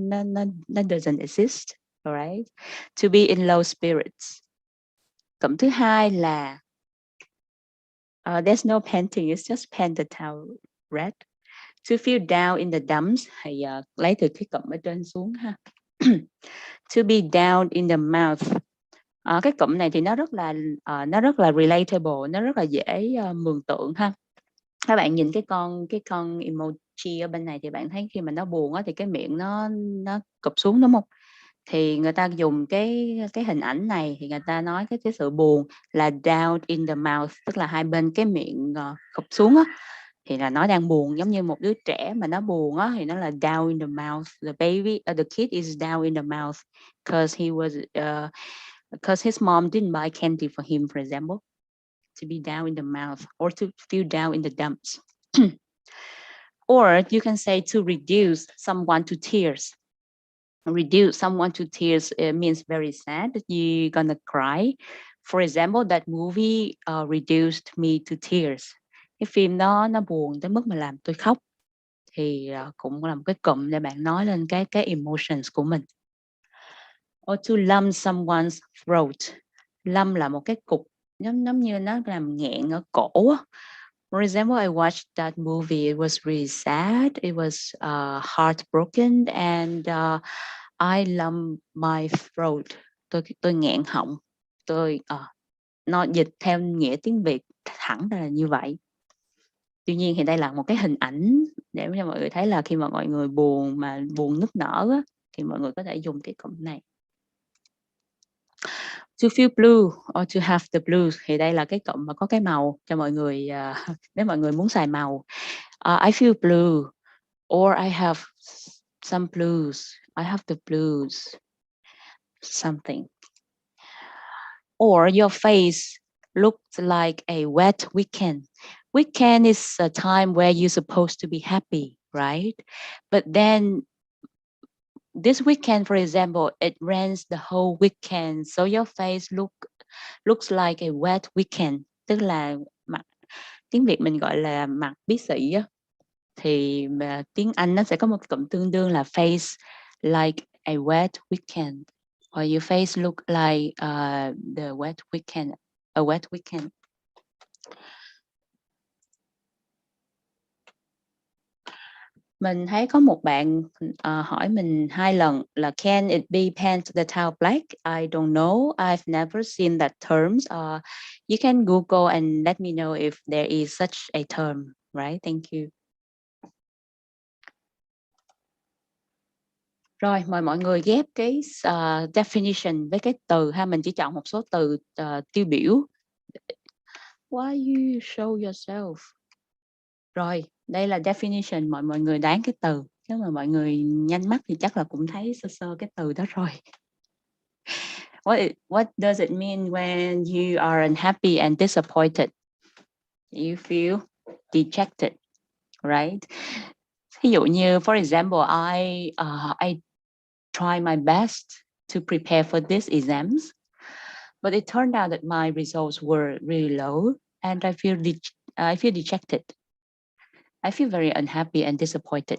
doesn't exist. Alright. To be in low spirits. Cụm thứ hai là there's no painting, it's just paint the town red. To feel down in the dumps thì lấy từ cái cụm ở trên xuống ha. To be down in the mouth. Cái cụm này thì nó rất là relatable, nó rất là dễ mường tượng ha. Các bạn nhìn cái con emoji ở bên này thì bạn thấy khi mà nó buồn á thì cái miệng nó cụp xuống đúng không? Thì người ta dùng cái hình ảnh này thì người ta nói cái sự buồn là down in the mouth, tức là hai bên cái miệng cụp xuống á, thì là nó đang buồn, giống như một đứa trẻ mà nó buồn á thì nó là down in the mouth. The kid is down in the mouth because his mom didn't buy candy for him, for example. To be down in the mouth or to feel down in the dumps. Or you can say to reduce someone to tears. Reduce someone to tears means very sad, you're gonna cry. For example, that movie reduced me to tears. Cái phim đó nó buồn tới mức mà làm tôi khóc. Thì cũng là một cái cụm để bạn nói lên cái emotions của mình. Or to lump someone's throat. Lump là một cái cục giống như nó làm nghẹn ở cổ. For example, I watched that movie. It was really sad. It was heartbroken, and I lumped my throat. Tôi nghẹn họng. Nó dịch theo nghĩa tiếng Việt thẳng ra là như vậy. Tuy nhiên thì đây là một cái hình ảnh để cho mọi người thấy là khi mà mọi người buồn mà buồn nức nở á, thì mọi người có thể dùng cái cụm này. To feel blue or to have the blues thì đây là cái cụm mà có cái màu cho mọi người nếu mọi người muốn xài màu. I feel blue or I have some blues. I have the blues. Something. Or your face looks like a wet weekend. Weekend is a time where you're supposed to be happy, right? But then this weekend, for example, it rains the whole weekend, so your face looks like a wet weekend, tức là mặt, tiếng Việt mình gọi là mặt bí xị á, thì mà tiếng Anh nó sẽ có một cái cụm tương đương là face like a wet weekend, or your face look like the wet weekend, a wet weekend. Mình thấy có một bạn hỏi mình 2 lần là can it be paint the towel black? I don't know. I've never seen that terms. You can Google and let me know if there is such a term, right? Thank you. Rồi, mời mọi người ghép cái definition với cái từ ha. Mình chỉ chọn một số từ tiêu biểu. Why you show yourself? Rồi, đây là definition, mọi người đoán cái từ. Nếu mà mọi người nhanh mắt thì chắc là cũng thấy sơ sơ cái từ đó rồi. What does it mean when you are unhappy and disappointed? You feel dejected, right? Ví dụ như, for example, I try my best to prepare for these exams, but it turned out that my results were really low, and I feel dejected. I feel very unhappy and disappointed.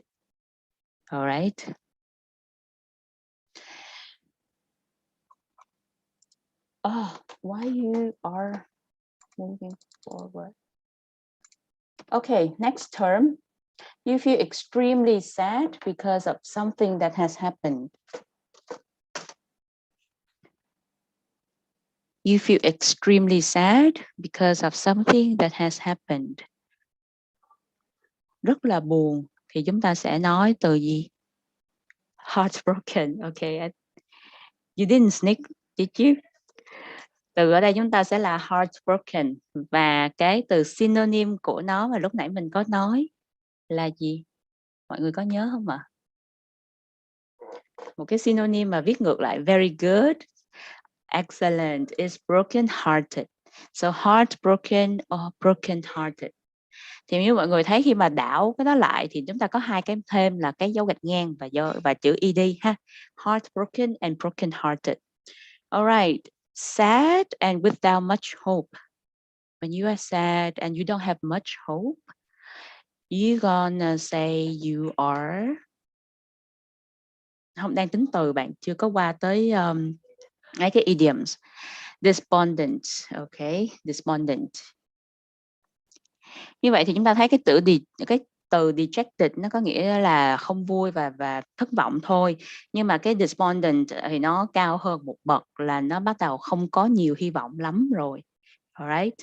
All right. Oh, why you are moving forward? Okay, next term. You feel extremely sad because of something that has happened. You feel extremely sad because of something that has happened. Rất là buồn thì chúng ta sẽ nói từ gì? Heartbroken. Okay. You didn't sneak, did you? Từ ở đây chúng ta sẽ là heartbroken. Và cái từ synonym của nó mà lúc nãy mình có nói là gì? Mọi người có nhớ không ạ? Một cái synonym mà viết ngược lại very good, excellent is broken hearted. So heartbroken or broken hearted. Thì như mọi người thấy khi mà đảo cái đó lại thì chúng ta có 2 cái thêm là cái dấu gạch ngang và chữ ed ha. Heartbroken and broken hearted. All right. Sad and without much hope. When you are sad and you don't have much hope, you're gonna say you are. Không, đang tính từ bạn chưa có qua tới cái idioms. Despondent, okay, despondent. Như vậy thì chúng ta thấy cái từ dejected nó có nghĩa là không vui và thất vọng thôi. Nhưng mà cái despondent thì nó cao hơn một bậc, là nó bắt đầu không có nhiều hy vọng lắm rồi. Alright.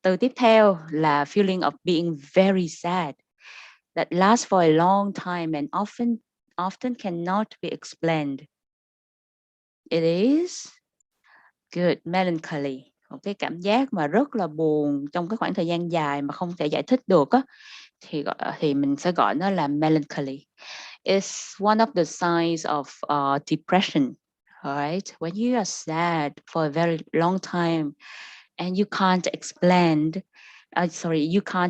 Từ tiếp theo là feeling of being very sad that lasts for a long time and often cannot be explained. It is good, melancholy. Một cái cảm giác mà rất là buồn trong cái khoảng thời gian dài mà không thể giải thích được á, thì mình sẽ gọi nó là melancholy. It's one of the signs of depression. Alright, when you are sad for a very long time and you can't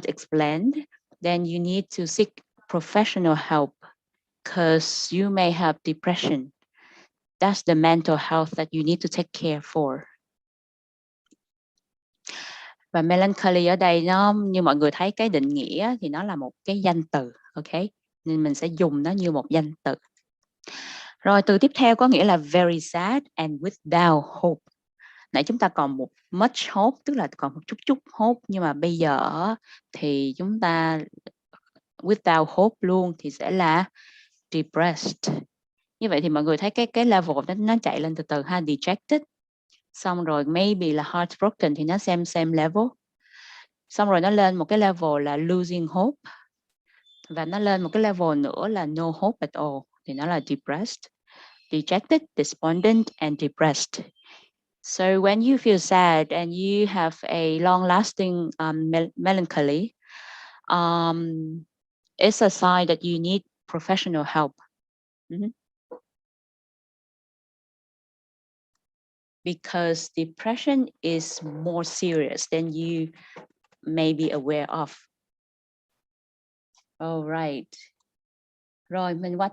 explain, then you need to seek professional help because you may have depression. That's the mental health that you need to take care for. Và melancholy ở đây nó như mọi người thấy cái định nghĩa thì nó là một cái danh từ, ok? Nên mình sẽ dùng nó như một danh từ. Rồi từ tiếp theo có nghĩa là very sad and without hope. Nãy chúng ta còn một much hope, tức là còn một chút hope, nhưng mà bây giờ thì chúng ta without hope luôn thì sẽ là depressed. Như vậy thì mọi người thấy cái level nó chạy lên từ từ ha, dejected. Xong rồi maybe là heartbroken thì nó same level. Xong rồi nó lên một cái level là losing hope. Và nó lên một cái level nữa là no hope at all. Thì nó là depressed, dejected, despondent and depressed. So when you feel sad and you have a long-lasting melancholy, it's a sign that you need professional help. Mhm. Because depression is more serious than you may be aware of. All right. Rồi mình qua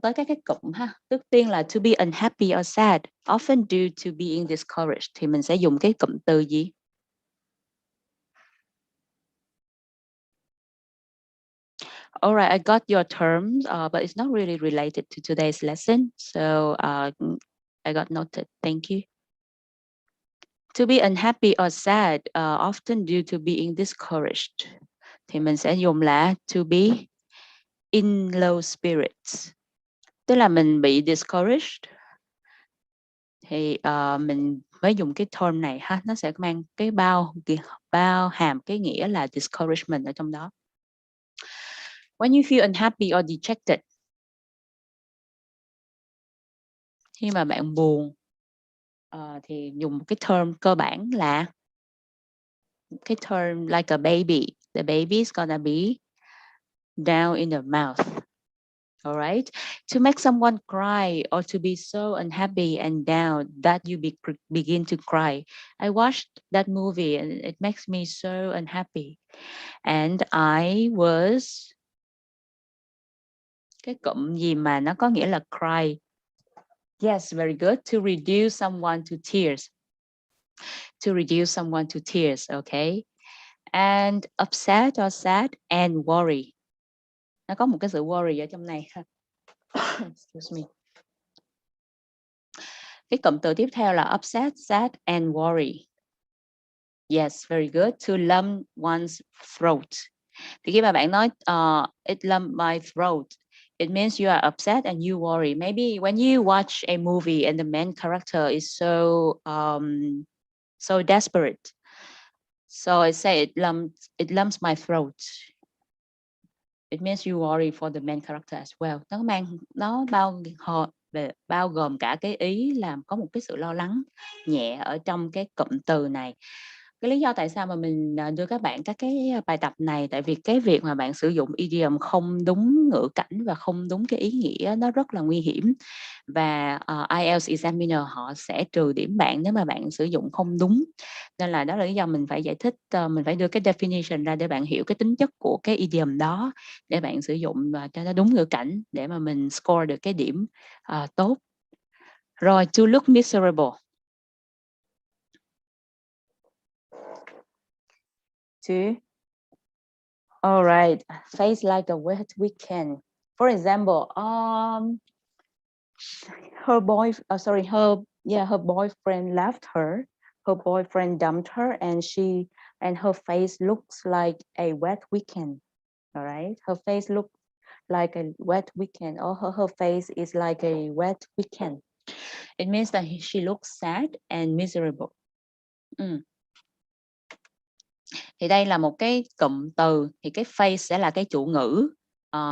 tới các cái cụm ha. Trước tiên là to be unhappy or sad, often due to being discouraged, thì mình sẽ dùng cái cụm từ gì? All right, I got your terms, but it's not really related to today's lesson. So I got noted. Thank you. To be unhappy or sad, often due to being discouraged, thì mình sẽ dùng là to be in low spirits. Tức là mình bị discouraged, thì mình mới dùng cái term này ha, nó sẽ mang cái bao hàm cái nghĩa là discouragement ở trong đó. When you feel unhappy or dejected, khi mà bạn buồn, thì dùng cái term cơ bản là cái term like a baby. The baby is gonna be down in the mouth. All right. To make someone cry or to be so unhappy and down that you begin to cry. I watched that movie and it makes me so unhappy. And I was... Cái cụm gì mà nó có nghĩa là cry. Yes, very good. To reduce someone to tears. To reduce someone to tears, okay? And upset or sad and worry. Nó có một cái sự worry ở trong này. Excuse me. Cái cụm từ tiếp theo là upset, sad and worry. Yes, very good. To lump one's throat. Thì khi mà bạn nói it lump my throat, it means you are upset and you worry. Maybe when you watch a movie and the main character is so desperate. So I say it lumps my throat. It means you worry for the main character as well. Nó bao gồm cả cái ý là có một cái sự lo lắng nhẹ ở trong cái cụm từ này. Cái lý do tại sao mà mình đưa các bạn các cái bài tập này, tại vì cái việc mà bạn sử dụng idiom không đúng ngữ cảnh và không đúng cái ý nghĩa nó rất là nguy hiểm, và IELTS examiner họ sẽ trừ điểm bạn nếu mà bạn sử dụng không đúng. Nên là đó là lý do mình phải giải thích, mình phải đưa cái definition ra để bạn hiểu cái tính chất của cái idiom đó, để bạn sử dụng cho nó đúng ngữ cảnh để mà mình score được cái điểm tốt. Rồi, to look miserable. To... All right, face like a wet weekend. For example, her boyfriend left her. Her boyfriend dumped her, and her face looks like a wet weekend. All right, her face looks like a wet weekend, or her face is like a wet weekend. It means that she looks sad and miserable. Thì đây là một cái cụm từ, thì cái face sẽ là cái chủ ngữ.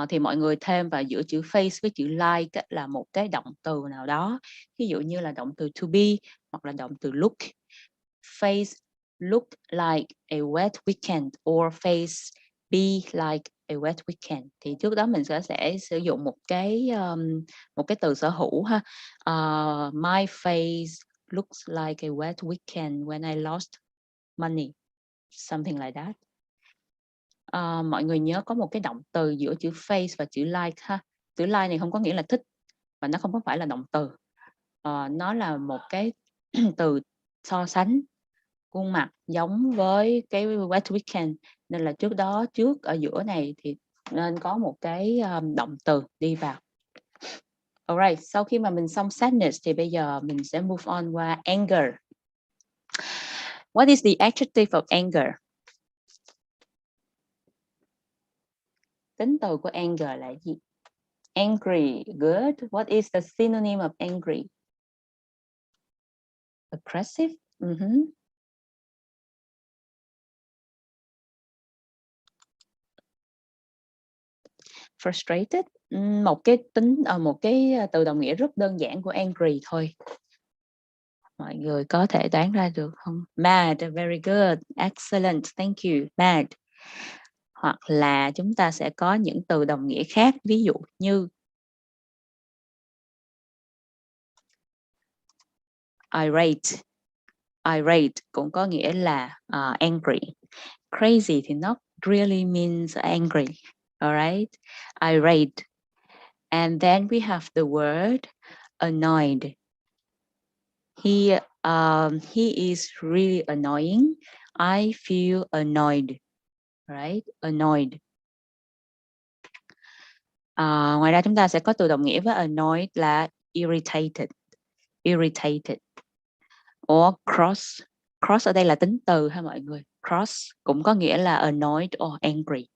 Thì mọi người thêm vào giữa chữ face với chữ like là một cái động từ nào đó. Ví dụ như là động từ to be hoặc là động từ look. Face look like a wet weekend or face be like a wet weekend. Thì trước đó mình sẽ sử dụng một cái từ sở hữu ha. My face looks like a wet weekend when I lost money. Something like that. Mọi người nhớ có một cái động từ giữa chữ face và chữ like ha. Chữ like này không có nghĩa là thích, và nó không có phải là động từ. Nó là một cái từ so sánh khuôn mặt giống với cái wet weekend, nên là trước ở giữa này thì nên có một cái động từ đi vào. Alright, sau khi mà mình xong sadness thì bây giờ mình sẽ move on qua anger. What is the adjective of anger? Tính từ của anger là gì? Angry, good. What is the synonym of angry? Aggressive. Frustrated. Một cái từ đồng nghĩa rất đơn giản của angry thôi. Mọi người có thể đoán ra được không? Mad, very good, excellent, thank you, mad. Hoặc là chúng ta sẽ có những từ đồng nghĩa khác, ví dụ như irate. Irate cũng có nghĩa là angry. Crazy thì not really means angry. Alright, irate. And then we have the word annoyed. He is really annoying. I feel annoyed. Right, annoyed. Ngoài ra chúng ta sẽ có từ đồng nghĩa với annoyed là irritated. Irritated. Or cross. Cross ở đây là tính từ ha mọi người. Cross cũng có nghĩa là annoyed or angry.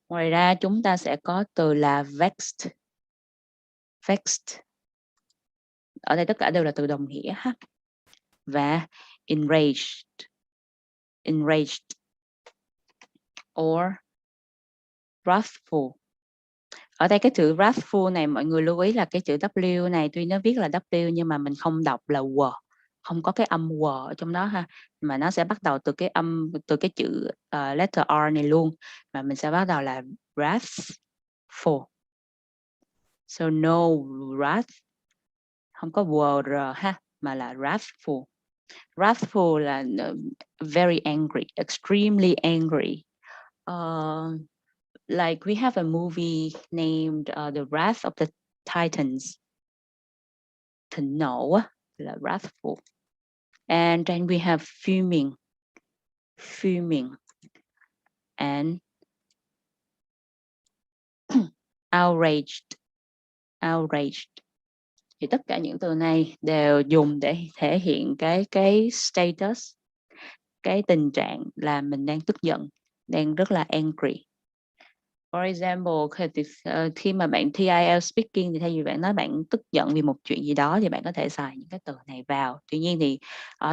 Ngoài ra chúng ta sẽ có từ là vexed. Vexed. Ở đây tất cả đều là từ đồng nghĩa ha. Và enraged. Enraged. Or wrathful. Ở đây cái chữ wrathful này mọi người lưu ý là cái chữ W này tuy nó viết là W nhưng mà mình không đọc là W. Không có cái âm W ở trong đó ha. Mà nó sẽ bắt đầu từ cái chữ letter R này luôn. Mà mình sẽ bắt đầu là wrathful. So no wrath. Không có W R ha. Mà là wrathful. Wrathful là very angry. Extremely angry. Like we have a movie named The Wrath of the Titans. Thịnh nộ là wrathful. And then we have fuming. Fuming. And outraged. Outraged. Thì tất cả những từ này đều dùng để thể hiện cái status, cái tình trạng là mình đang tức giận, đang rất là angry. For example, khi mà bạn thi IELTS speaking thì thay vì bạn nói bạn tức giận vì một chuyện gì đó thì bạn có thể xài những cái từ này vào. Tuy nhiên thì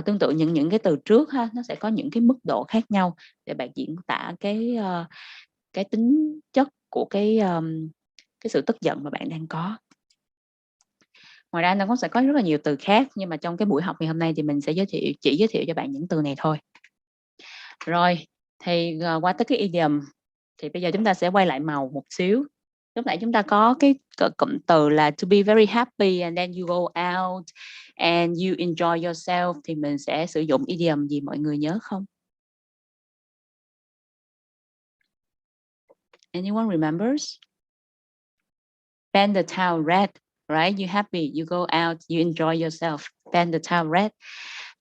tương tự những cái từ trước ha, nó sẽ có những cái mức độ khác nhau để bạn diễn tả cái tính chất của cái sự tức giận mà bạn đang có. Ngoài ra nó cũng sẽ có rất là nhiều từ khác, nhưng mà trong cái buổi học ngày hôm nay thì mình sẽ chỉ giới thiệu cho bạn những từ này thôi. Rồi, thì qua tới cái idiom thì bây giờ chúng ta sẽ quay lại màu một xíu. Lúc nãy chúng ta có cái cụm từ là to be very happy and then you go out and you enjoy yourself, thì mình sẽ sử dụng idiom gì mọi người nhớ không? Anyone remembers? Paint the town red, right? You happy, you go out, you enjoy yourself. Paint the town red.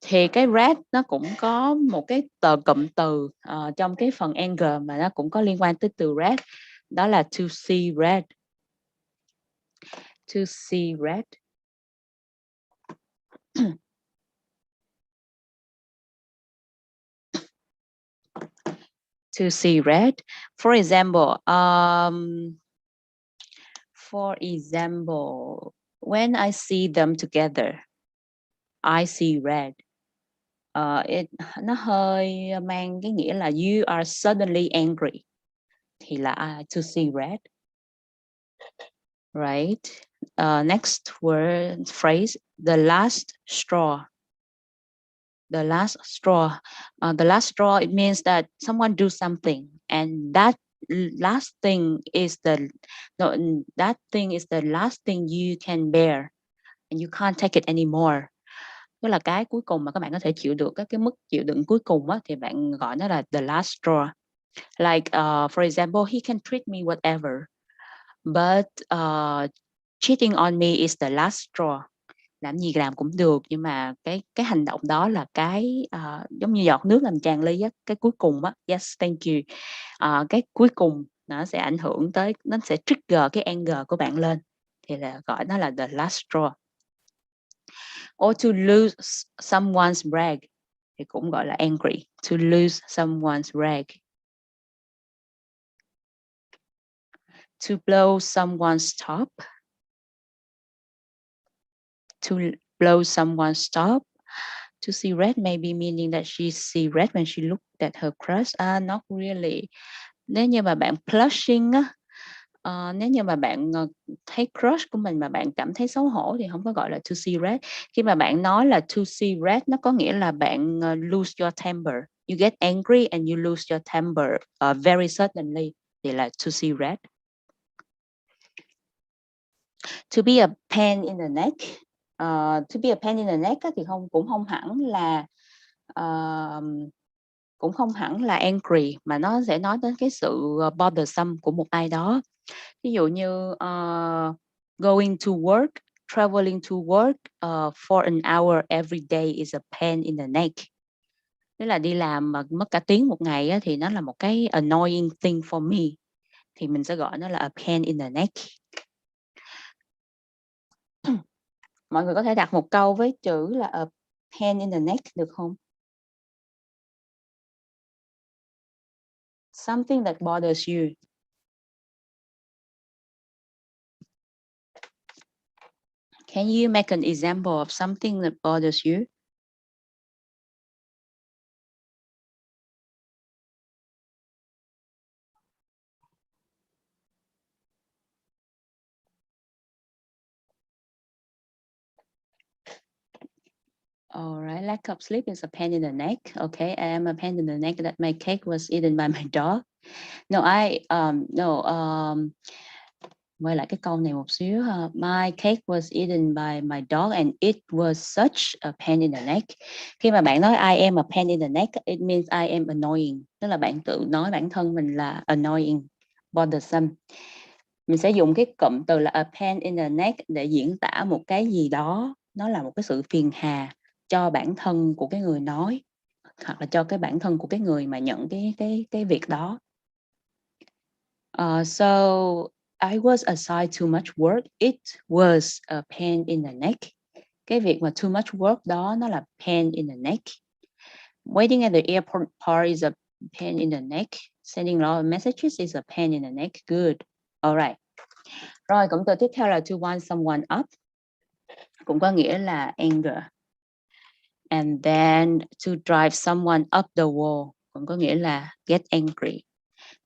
Thì cái red nó cũng có một cái cụm từ trong cái phần anger mà nó cũng có liên quan tới từ red. Đó là to see red. To see red. To see red. For example, when I see them together, I see red. Nó hơi mang cái nghĩa là you are suddenly angry. Thì là to see red. Right. Next word phrase, the last straw. The last straw. The last straw, it means that someone do something and that last thing is the last thing you can bear and you can't take it anymore. Tức là cái cuối cùng mà các bạn có thể chịu được, cái mức chịu đựng cuối cùng á, thì bạn gọi nó là the last straw. Like for example, he can treat me whatever, but cheating on me is the last straw. Làm gì làm cũng được, nhưng mà cái hành động đó là cái giống như giọt nước làm tràn ly á, cái cuối cùng á. Yes, thank you. Cái cuối cùng nó sẽ ảnh hưởng tới, nó sẽ trigger cái anger của bạn lên, thì là gọi nó là the last straw. Or to lose someone's rag thì cũng gọi là angry. To lose someone's rag. To blow someone's top. To blow someone's top. To see red maybe meaning that she see red when she looked at her crush. Not really. Nếu như mà bạn blushing á, Nếu như mà bạn thấy crush của mình mà bạn cảm thấy xấu hổ thì không có gọi là to see red. Khi mà bạn nói là to see red, nó có nghĩa là bạn lose your temper. You get angry and you lose your temper very suddenly thì là to see red. To be a pain in the neck. To be a pain in the neck thì cũng không hẳn là angry, mà nó sẽ nói đến cái sự bothersome của một ai đó. Ví dụ như going to work, traveling to work for an hour every day is a pain in the neck. Tức là đi làm mà mất cả tiếng một ngày á, thì nó là một cái annoying thing for me. Thì mình sẽ gọi nó là a pain in the neck. Mọi người có thể đặt một câu với chữ là a pain in the neck được không? Something that bothers you. Can you make an example of something that bothers you? All right, lack of sleep is a pain in the neck. Okay, I am a pain in the neck that my cake was eaten by my dog. Quay lại cái câu này một xíu ha. My cake was eaten by my dog and it was such a pain in the neck. Khi mà bạn nói I am a pain in the neck, it means I am annoying. Tức là bạn tự nói bản thân mình là annoying, bothersome. Mình sẽ dùng cái cụm từ là a pain in the neck để diễn tả một cái gì đó, nó là một cái sự phiền hà cho bản thân của cái người nói, hoặc là cho cái bản thân của cái người mà nhận cái việc đó. So I was assigned too much work. It was a pain in the neck. Cái việc mà too much work đó nó là pain in the neck. Waiting at the airport part is a pain in the neck. Sending a lot of messages is a pain in the neck. Good. All right. Rồi, cụm từ tiếp theo là to wind someone up. Cũng có nghĩa là anger. And then to drive someone up the wall. Cũng có nghĩa là get angry.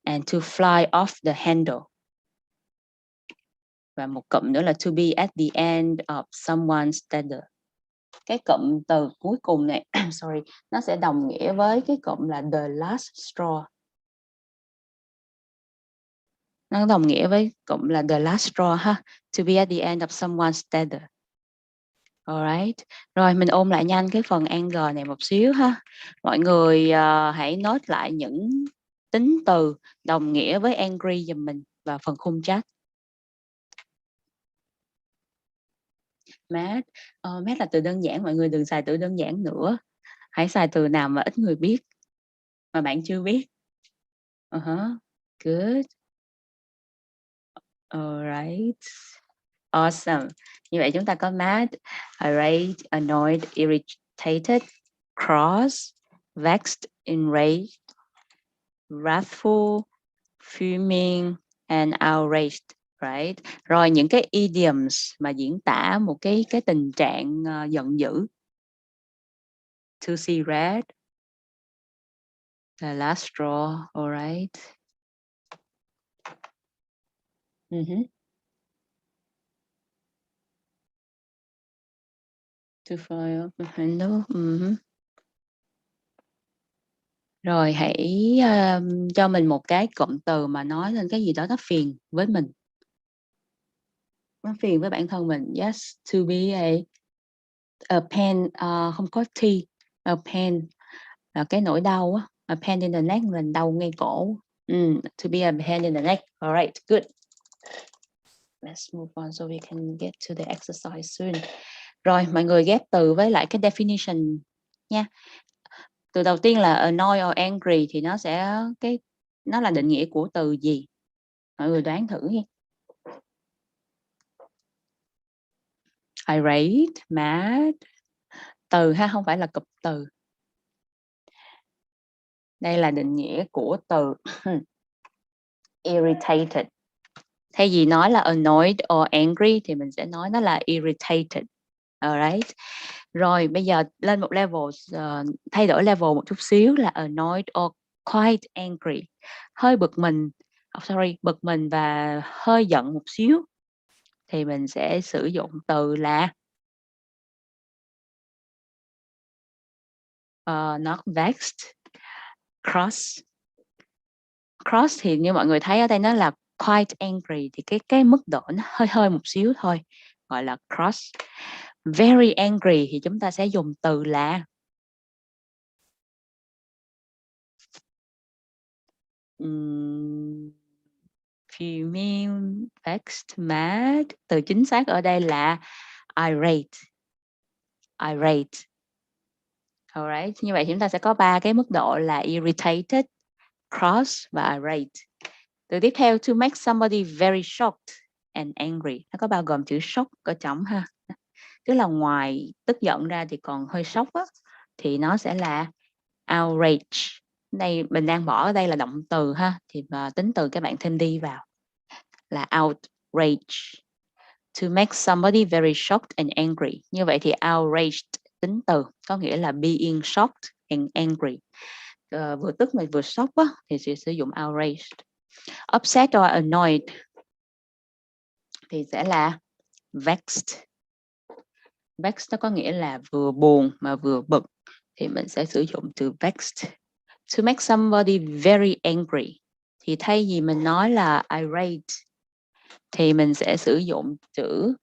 And to fly off the handle. Và một cụm nữa là to be at the end of someone's tether. Cái cụm từ cuối cùng này, sorry, nó sẽ đồng nghĩa với cái cụm là the last straw. Nó đồng nghĩa với cụm là the last straw ha. To be at the end of someone's tether. Alright. Rồi mình ôn lại nhanh cái phần anger này một xíu ha. Mọi người hãy note lại những tính từ đồng nghĩa với angry giùm mình vào phần khung chat. Mad. Mad là từ đơn giản, mọi người đừng xài từ đơn giản nữa. Hãy xài từ nào mà ít người biết, mà bạn chưa biết. Good. Alright. Awesome. Như vậy chúng ta có mad, irate, annoyed, irritated, cross, vexed, enraged, wrathful, fuming, and outraged. Right. Rồi những cái idioms mà diễn tả một cái tình trạng giận dữ. To see red, the last straw. Alright. To fly off the handle. Rồi hãy cho mình một cái cụm từ mà nói lên cái gì đó nó phiền với mình. Nó phiền với bản thân mình. Yes, to be a pain, không có T. A pain là cái nỗi đau á. A pain in the neck là đau ngay cổ. To be a pain in the neck. All right, good. Let's move on so we can get to the exercise soon. Rồi, mọi người ghép từ với lại cái definition nha. Từ đầu tiên là annoy or angry thì nó là định nghĩa của từ gì? Mọi người đoán thử nha. Irate, mad. Từ ha, không phải là cụm từ. Đây là định nghĩa của từ irritated. Thay vì nói là annoyed or angry thì mình sẽ nói nó là irritated. Alright. Rồi bây giờ lên một level, thay đổi level một chút xíu là annoyed or quite angry. Hơi bực mình sorry, bực mình và hơi giận một xíu thì mình sẽ sử dụng từ là not vexed, cross. Cross thì như mọi người thấy ở đây nó là quite angry, thì cái mức độ nó hơi một xíu thôi, gọi là cross. Very angry thì chúng ta sẽ dùng từ là fuming, vexed, mad. Từ chính xác ở đây là irate. Irate. Alright, như vậy chúng ta sẽ có 3 cái mức độ là irritated, cross và irate. Từ tiếp theo, to make somebody very shocked and angry. Nó có bao gồm chữ shock ở trỏng ha. Tức là ngoài tức giận ra thì còn hơi sốc á, thì nó sẽ là outrage. Đây mình đang bỏ ở đây là động từ ha, thì tính từ các bạn thêm đi vào là outrage. To make somebody very shocked and angry. Như vậy thì outraged tính từ có nghĩa là being shocked and angry. Vừa tức mà vừa sốc á, thì sẽ sử dụng outraged. Upset or annoyed thì sẽ là vexed. Vexed nó có nghĩa là vừa buồn mà vừa bực, thì mình sẽ sử dụng từ vexed. To make somebody very angry thì thay vì mình nói là irate thì mình sẽ sử dụng chữ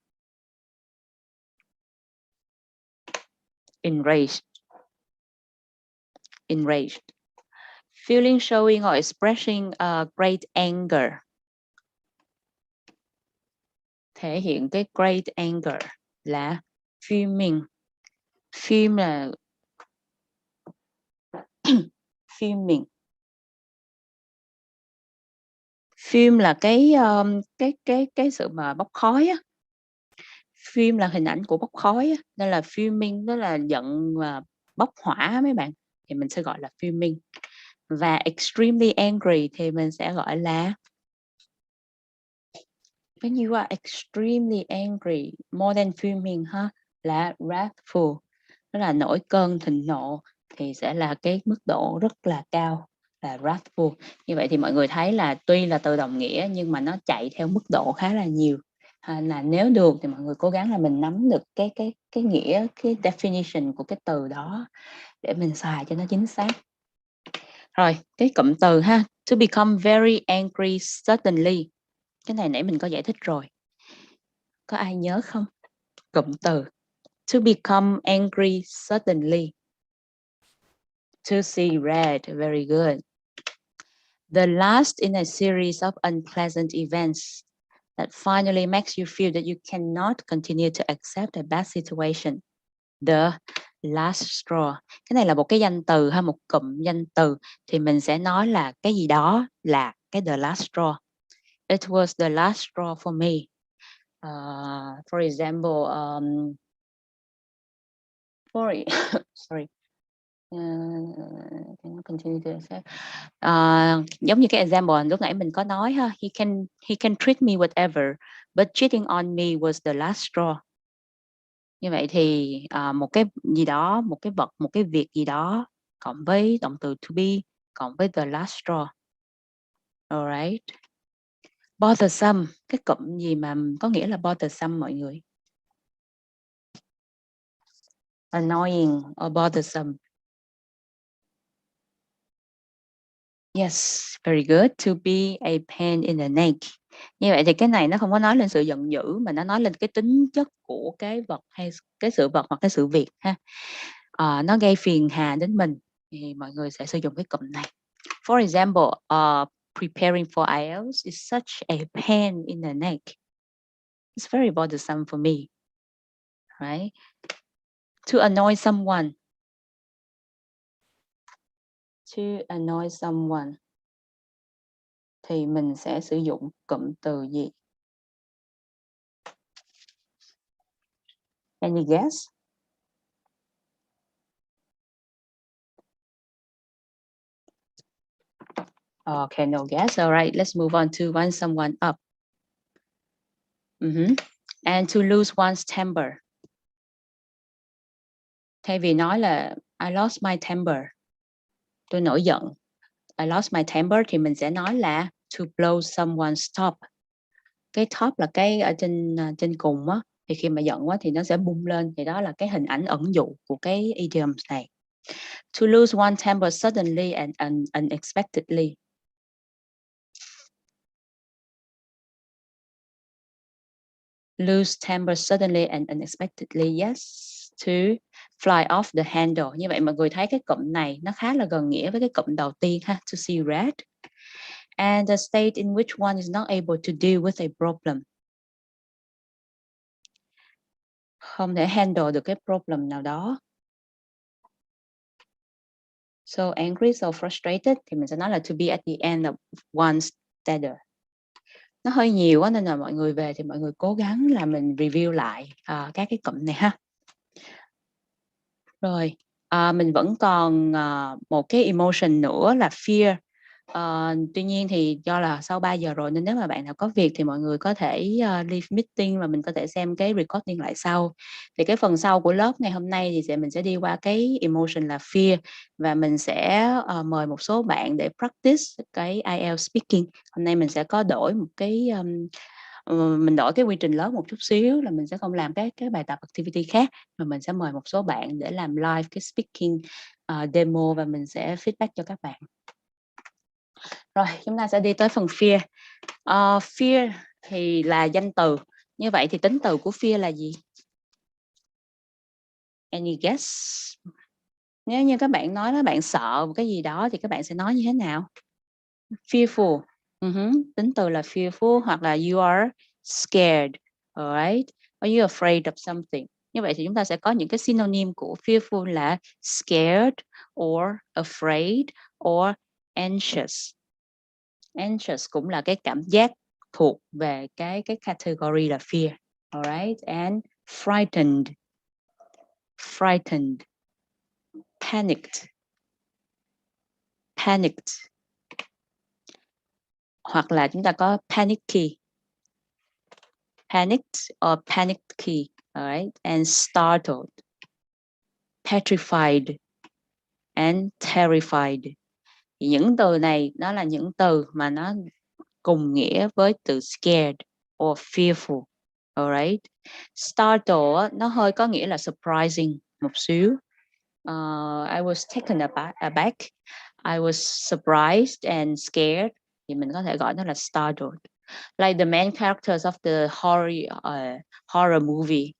enraged. Enraged. Feeling, showing or expressing a great anger. Thể hiện cái great anger là fuming. Fume là fuming. Fume là cái sự mà bốc khói á. Fume là hình ảnh của bốc khói á, nên là fuming đó là giận và bốc hỏa mấy bạn, thì mình sẽ gọi là fuming. Và extremely angry thì mình sẽ gọi là when you are extremely angry, more than fuming ha, là wrathful. Đó là nổi cơn thịnh nộ, thì sẽ là cái mức độ rất là cao, là wrathful. Như vậy thì mọi người thấy là tuy là từ đồng nghĩa nhưng mà nó chạy theo mức độ khá là nhiều. Là nếu được thì mọi người cố gắng là mình nắm được cái nghĩa, cái definition của cái từ đó để mình xài cho nó chính xác. Rồi, cái cụm từ ha, to become very angry suddenly. Cái này nãy mình có giải thích rồi. Có ai nhớ không? Cụm từ to become angry suddenly. To see red, very good. The last in a series of unpleasant events that finally makes you feel that you cannot continue to accept a bad situation. The last straw. Cái này là một cái danh từ hay một cụm danh từ, thì mình sẽ nói là cái gì đó là cái the last straw. It was the last straw for me. For example, sorry. Can I continue to accept? Giống như cái example lúc nãy mình có nói ha, he can treat me whatever, but cheating on me was the last straw. Như vậy thì một cái gì đó, một cái vật, một cái việc gì đó cộng với động từ to be cộng với the last straw. Alright. Bothersome, cái cụm gì mà có nghĩa là bothersome mọi người? Annoying or bothersome. Yes, very good. To be a pain in the neck. Như vậy thì cái này nó không có nói lên sự giận dữ, mà nó nói lên cái tính chất của cái vật hay cái sự vật hoặc cái sự việc ha. Nó gây phiền hà đến mình thì mọi người sẽ sử dụng cái cụm này. For example, preparing for IELTS is such a pain in the neck. It's very bothersome for me. Right? To annoy someone. To annoy someone thì mình sẽ sử dụng cụm từ gì? Can you guess? Okay, no guess. All right, let's move on to wind someone up. And to lose one's temper. Thay vì nói là I lost my temper, tôi nổi giận. I lost my temper thì mình sẽ nói là to blow someone's top. Cái top là cái ở trên cùng á, thì khi mà giận quá thì nó sẽ bung lên, thì đó là cái hình ảnh ẩn dụ của cái idioms này. To lose one temper suddenly and unexpectedly. Lose temper suddenly and unexpectedly, yes. To fly off the handle. Như vậy mọi người thấy cái cụm này nó khá là gần nghĩa với cái cụm đầu tiên ha, to see red. And the state in which one is not able to deal with a problem. Không thể handle được cái problem nào đó. So angry, so frustrated thì mình sẽ nói là to be at the end of one's tether. Nó hơi nhiều quá nên là mọi người về thì mọi người cố gắng là mình review lại các cái cụm này ha. Rồi, mình vẫn còn một cái emotion nữa là fear. Tuy nhiên thì do là sau 3 giờ rồi nên nếu mà bạn nào có việc thì mọi người có thể leave meeting và mình có thể xem cái recording lại sau. Thì cái phần sau của lớp ngày hôm nay thì mình sẽ đi qua cái emotion là fear và mình sẽ mời một số bạn để practice cái IELTS speaking. Hôm nay mình sẽ có đổi một cái mình đổi cái quy trình lớp một chút xíu là mình sẽ không làm cái bài tập activity khác mà mình sẽ mời một số bạn để làm live cái speaking demo và mình sẽ feedback cho các bạn. Rồi, chúng ta sẽ đi tới phần fear. Fear thì là danh từ. Như vậy thì tính từ của fear là gì? Any guess? Nếu như các bạn nói là bạn sợ một cái gì đó thì các bạn sẽ nói như thế nào? Fearful. Tính từ là fearful hoặc là you are scared. Alright? Are you afraid of something? Như vậy thì chúng ta sẽ có những cái synonym của fearful là scared or afraid or anxious. Anxious cũng là cái cảm giác thuộc về cái category là fear. Alright? And frightened. Frightened. Panicked. Panicked. Hoặc là chúng ta có panicky. Panicked or panicky. Alright? And startled. Petrified. And terrified. Thì những từ này nó là những từ mà nó cùng nghĩa với từ scared or fearful. Alright. Startle nó hơi có nghĩa là surprising một xíu. I was taken aback. I was surprised and scared. Thì mình có thể gọi nó là startled. Like the main characters of the horror movie.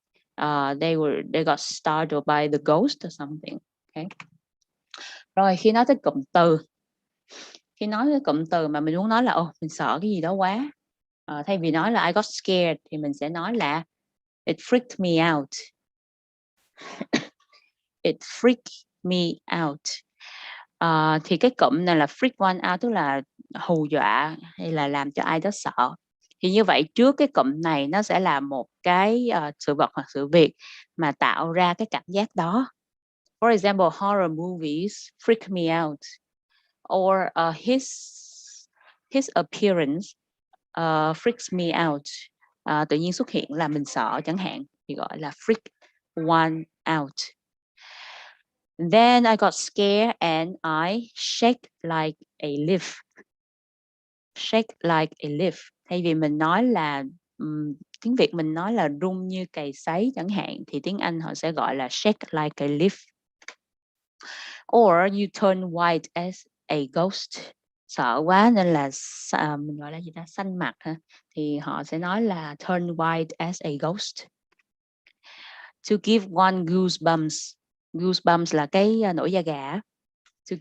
They got startled by the ghost or something. Okay. Rồi khi nói tới cụm từ. Khi nói tới cụm từ mà mình muốn nói là mình sợ cái gì đó quá. Thay vì nói là I got scared thì mình sẽ nói là it freaked me out. It freaked me out. Thì cái cụm này là freak one out tức là hù dọa hay là làm cho ai đó sợ. Thì như vậy trước cái cụm này nó sẽ là một cái sự vật hoặc sự việc mà tạo ra cái cảm giác đó. For example, horror movies freak me out. Or his appearance freaks me out. Tự nhiên xuất hiện là mình sợ chẳng hạn thì gọi là freak one out. Then I got scared and I shake like a leaf. Shake like a leaf. Thay vì mình nói là tiếng Việt mình nói là rung như cày sấy chẳng hạn thì tiếng Anh họ sẽ gọi là shake like a leaf. Or you turn white as a ghost. Sợ quá nên là mình gọi là gì ta, xanh mặt ha, thì họ sẽ nói là turn white as a ghost. To give one goosebumps. Goosebumps là cái nổi da gà. To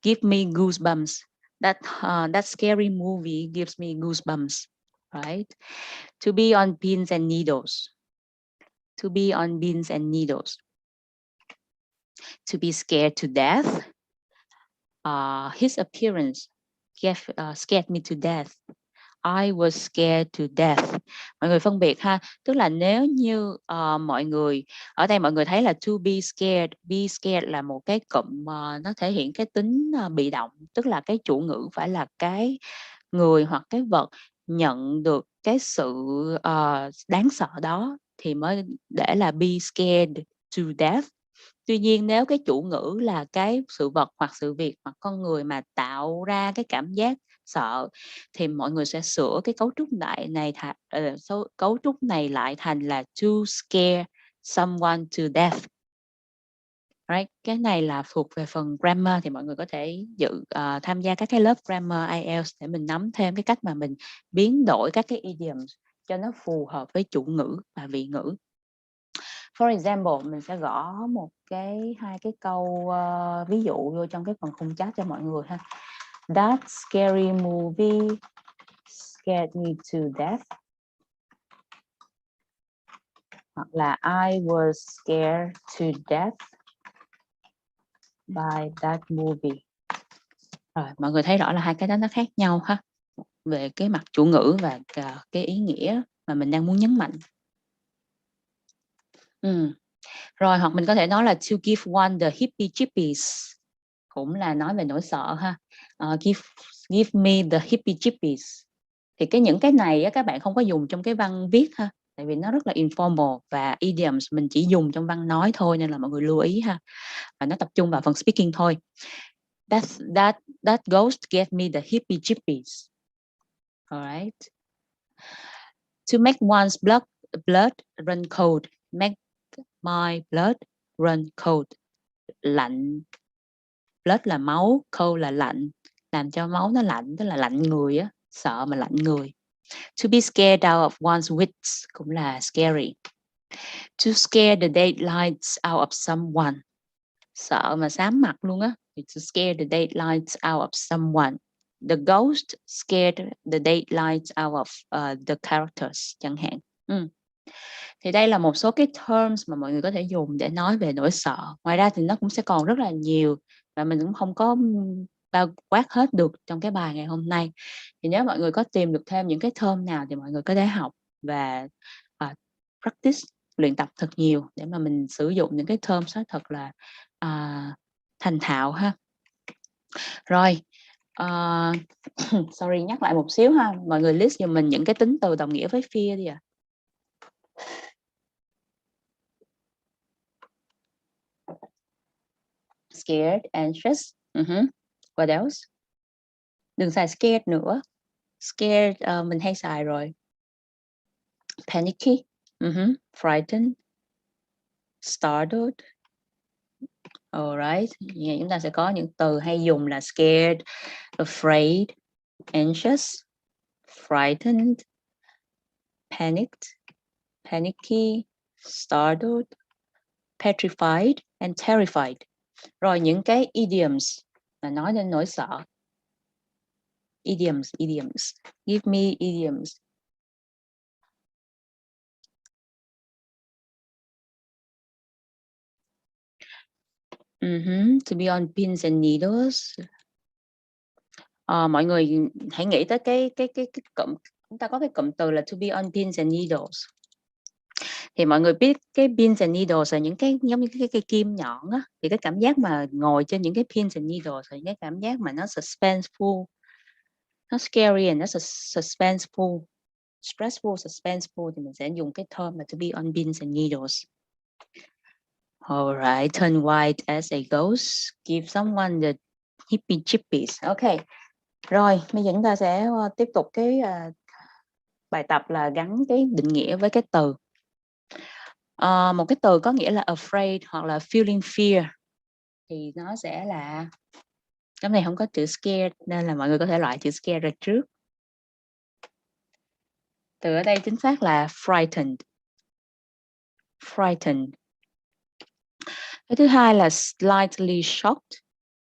give me goosebumps. That scary movie gives me goosebumps, right? To be on pins and needles. To be on pins and needles. To be scared to death. His appearance scared me to death. I was scared to death. Mọi người phân biệt ha. Tức là nếu như mọi người ở đây mọi người thấy là to be scared. Be scared là một cái cụm nó thể hiện cái tính bị động. Tức là cái chủ ngữ phải là cái người hoặc cái vật nhận được cái sự đáng sợ đó thì mới để là be scared to death. Tuy nhiên nếu cái chủ ngữ là cái sự vật hoặc sự việc hoặc con người mà tạo ra cái cảm giác sợ thì mọi người sẽ sửa cái cấu trúc cấu trúc này lại thành là to scare someone to death. Right. Cái này là thuộc về phần grammar, thì mọi người có thể tham gia các cái lớp grammar IELTS để mình nắm thêm cái cách mà mình biến đổi các cái idioms cho nó phù hợp với chủ ngữ và vị ngữ. For example, mình sẽ gõ hai cái câu ví dụ vô trong cái phần khung chat cho mọi người ha. That scary movie scared me to death. Hoặc là I was scared to death by that movie. Rồi, mọi người thấy rõ là hai cái đó nó khác nhau ha, về cái mặt chủ ngữ và cái ý nghĩa mà mình đang muốn nhấn mạnh. Rồi, hoặc mình có thể nói là to give one the hippie chippies, cũng là nói về nỗi sợ ha. Give me the hippie chippies. Thì những cái này á, các bạn không có dùng trong cái văn viết ha, tại vì nó rất là informal, và idioms mình chỉ dùng trong văn nói thôi, nên là mọi người lưu ý ha. Và nó tập trung vào phần speaking thôi. That ghost gave me the hippie chippies. Alright. To make one's blood run cold. Make my blood run cold. Lạnh. Blood là máu, cold là lạnh. Làm cho máu nó lạnh, tức là lạnh người á, sợ mà lạnh người. To be scared out of one's wits cũng là scary. To scare the daylights out of someone. Sợ mà xám mặt luôn á. To scare the daylights out of someone. The ghost scared the daylights out of the characters chẳng hạn. Thì đây là một số cái terms mà mọi người có thể dùng để nói về nỗi sợ. Ngoài ra thì nó cũng sẽ còn rất là nhiều, và mình cũng không có bao quát hết được trong cái bài ngày hôm nay. Thì nếu mọi người có tìm được thêm những cái term nào thì mọi người có thể học và practice, luyện tập thật nhiều để mà mình sử dụng những cái term đó thật là thành thạo ha. Rồi, sorry, nhắc lại một xíu ha. Mọi người list giùm mình những cái tính từ đồng nghĩa với fear đi ạ. Scared, anxious. What else? Đừng xài scared nữa. Scared mình hay xài rồi. Panicky. Frightened. Startled. Alright. Chúng ta sẽ có những từ hay dùng là scared, afraid, anxious, frightened, panicked, panicky, startled, petrified and terrified. Rồi những cái idioms là nói đến nỗi sợ. Idioms. Give me idioms. To be on pins and needles. Mọi người hãy nghĩ tới cái cụm, chúng ta có cái cụm từ là to be on pins and needles. Thì mọi người biết cái pins and needles là những cái giống như cái cây kim nhọn á, thì cái cảm giác mà ngồi trên những cái pins and needles là cái cảm giác mà nó suspenseful, nó scary and nó suspenseful, stressful, suspenseful, thì mình sẽ dùng cái term là to be on pins and needles. Alright, turn white as a ghost, give someone the hippie chippies. Okay. Rồi, bây giờ chúng ta sẽ tiếp tục cái bài tập là gắn cái định nghĩa với cái từ. Một cái từ có nghĩa là afraid hoặc là feeling fear thì nó sẽ là, cái này không có chữ scared nên là mọi người có thể loại chữ scared ra trước. Từ ở đây chính xác là frightened. Frightened. Cái thứ hai là slightly shocked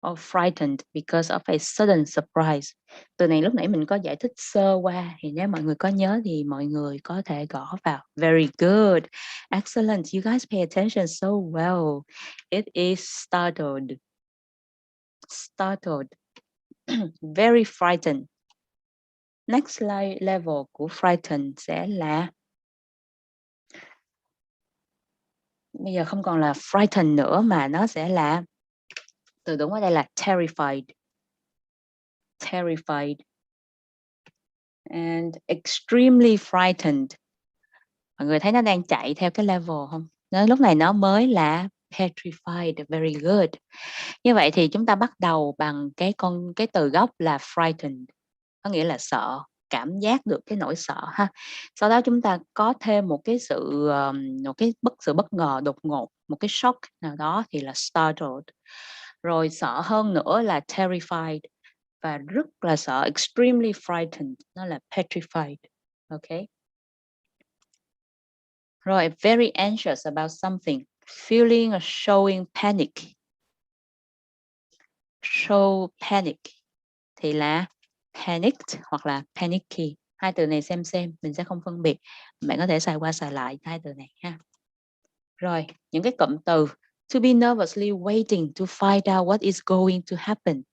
or frightened because of a sudden surprise. Từ này lúc nãy mình có giải thích sơ qua, thì nếu mọi người có nhớ thì mọi người có thể gõ vào. Very good. Excellent. You guys pay attention so well. It is startled. Startled. Very frightened. Next level của frightened sẽ là, bây giờ không còn là frightened nữa mà nó sẽ là, từ đúng ở đây là terrified. Terrified. And extremely frightened. Mọi người thấy nó đang chạy theo cái level không? Lúc này nó mới là petrified. Very good. Như vậy thì chúng ta bắt đầu bằng cái từ gốc là frightened, có nghĩa là sợ, cảm giác được cái nỗi sợ ha. Sau đó chúng ta có thêm một cái sự bất ngờ, đột ngột, một cái shock nào đó thì là startled. Rồi sợ hơn nữa là terrified, và rất là sợ, extremely frightened, nó là petrified. Okay. Rồi, very anxious about something, feeling or showing panic. Show panic thì là panicked hoặc là panicky. Hai từ này xem, mình sẽ không phân biệt. Bạn có thể xài qua xài lại hai từ này ha. Rồi, những cái cụm từ. To be nervously waiting to find out what is going to happen.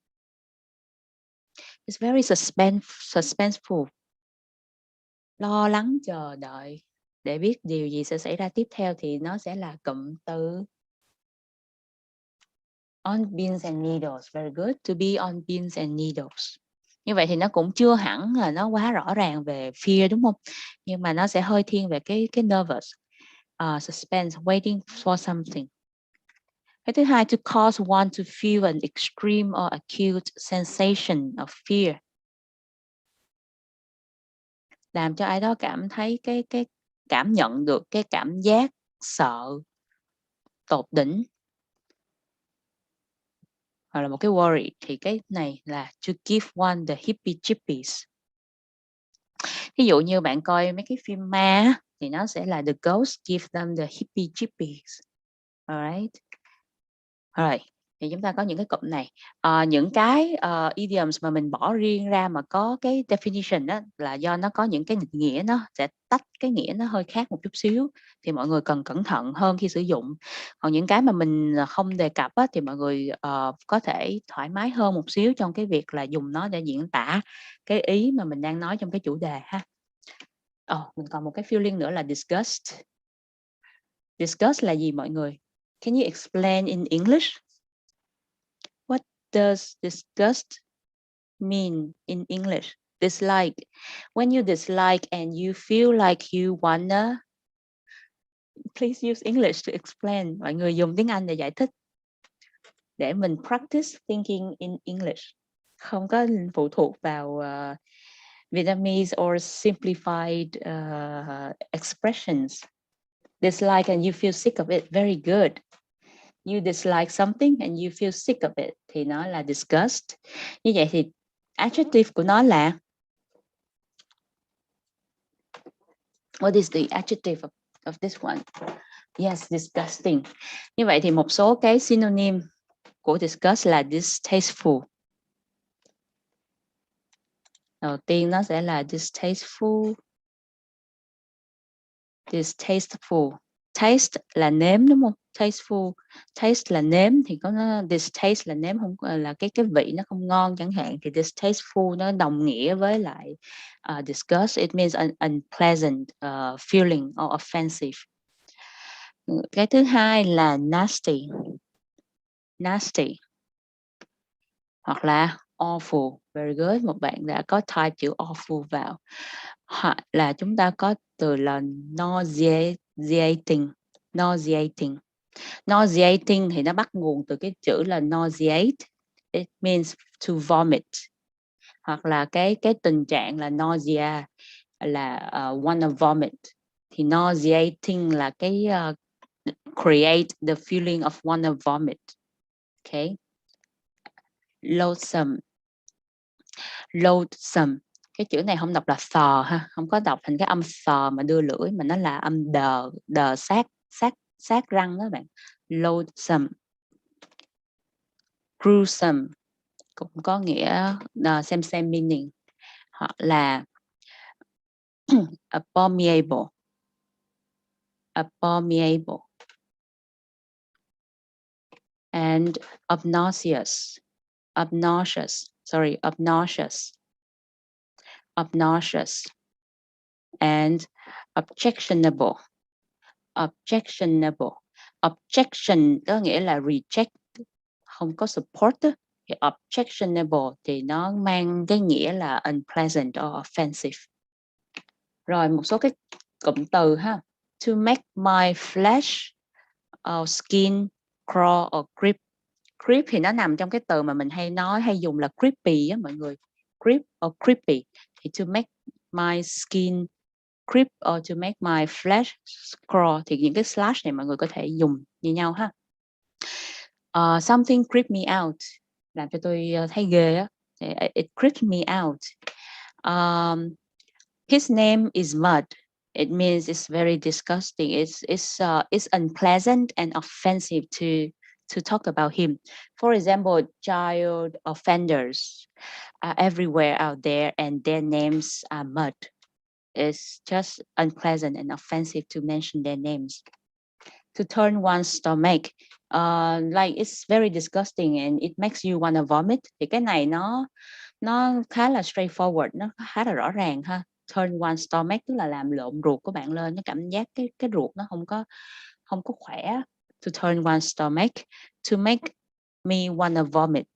It's very suspenseful. Lo lắng chờ đợi để biết điều gì sẽ xảy ra tiếp theo thì nó sẽ là cụm từ on pins and needles. Very good. To be on pins and needles. Như vậy thì nó cũng chưa hẳn là nó quá rõ ràng về fear, đúng không? Nhưng mà nó sẽ hơi thiên về cái nervous, suspense, waiting for something. Cái thứ hai, to cause one to feel an extreme or acute sensation of fear. Làm cho ai đó cảm thấy cái cảm nhận được cái cảm giác sợ tột đỉnh, hoặc là một cái worry, thì cái này là to give one the hippie-chippies. Ví dụ như bạn coi mấy cái phim ma thì nó sẽ là the ghost give them the hippie-chippies. Alright. Rồi, thì chúng ta có những cái cụm này. Những cái idioms mà mình bỏ riêng ra mà có cái definition đó là do nó có những cái định nghĩa, nó sẽ tách cái nghĩa nó hơi khác một chút xíu, thì mọi người cần cẩn thận hơn khi sử dụng. Còn những cái mà mình không đề cập á, thì mọi người có thể thoải mái hơn một xíu trong cái việc là dùng nó để diễn tả cái ý mà mình đang nói trong cái chủ đề ha. Mình còn một cái feeling nữa là disgust. Disgust là gì mọi người? Can you explain in English? What does disgust mean in English? Dislike. When you dislike and you feel like you wanna, please use English to explain. Mọi người dùng tiếng Anh để giải thích, để mình practice thinking in English, không có phụ thuộc vào Vietnamese or simplified expressions. Dislike and you feel sick of it. Very good. You dislike something and you feel sick of it thì nó là disgust. Như vậy thì adjective của nó là, what is the adjective of this one? Yes, disgusting. Như vậy thì một số cái synonym của disgust là distasteful. Đầu tiên nó sẽ là distasteful. Distasteful. Taste là nếm, đúng không? Tasteful. Taste là nếm thì có nó, distaste là nếm không, là cái vị nó không ngon chẳng hạn, thì distasteful nó đồng nghĩa với lại disgust. It means an unpleasant feeling or offensive. Cái thứ hai là nasty. Nasty. Hoặc là awful. Very good. Một bạn đã có type chữ awful vào. Hoặc là chúng ta có từ là nauseating. Nauseating. Nauseating thì nó bắt nguồn từ cái chữ là nauseate. It means to vomit. Hoặc là cái tình trạng là nausea là wanna vomit. Thì nauseating là cái create the feeling of wanna vomit. Okay. Loathsome. Loathsome. Cái chữ này không đọc là thò ha, không có đọc thành cái âm thò mà đưa lưỡi, mà nó là âm đờ sát răng đó bạn. Loathsome. Gruesome cũng có nghĩa same meaning. Hoặc là abominable. Abominable. And obnoxious. Obnoxious. Sorry, obnoxious. Obnoxious. And objectionable. Objectionable. Objection có nghĩa là reject, không có support. Thì objectionable thì nó mang cái nghĩa là unpleasant or offensive. Rồi một số cái cụm từ ha. To make my flesh or skin crawl or creep. Creep thì nó nằm trong cái từ mà mình hay dùng là creepy á mọi người. Creep or creepy thì to make my skin creep or to make my flesh crawl thì những cái slash này mọi người có thể dùng như nhau ha. Something creep me out làm cho tôi thấy ghê á. It creeps me out. His name is Mud. It means it's very disgusting. It's unpleasant and offensive to talk about him. For example, child offenders are everywhere out there, and their names are Mud. It's just unpleasant and offensive to mention their names. To turn one's stomach, like it's very disgusting and it makes you wanna vomit. Thì cái này nó khá là straightforward, nó khá là rõ ràng ha. Turn one's stomach tức là làm lộn ruột của bạn lên, nó cảm giác cái ruột nó không có khỏe. To turn one's stomach, to make me wanna vomit.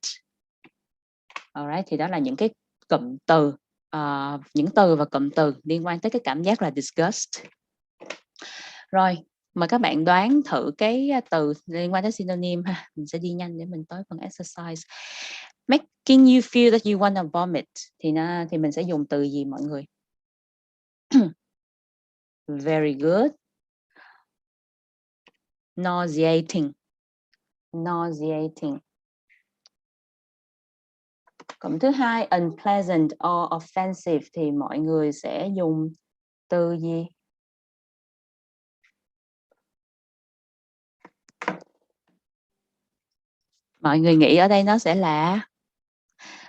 Alright, thì đó là những cái cụm từ, những từ và cụm từ liên quan tới cái cảm giác là disgust. Rồi, mời các bạn đoán thử cái từ liên quan tới synonym ha. Mình sẽ đi nhanh để mình tới phần exercise. Making you feel that you wanna vomit thì mình sẽ dùng từ gì mọi người? Very good. Nauseating. Nauseating. Cụm thứ hai, unpleasant or offensive thì mọi người sẽ dùng từ gì? Mọi người nghĩ ở đây nó sẽ là,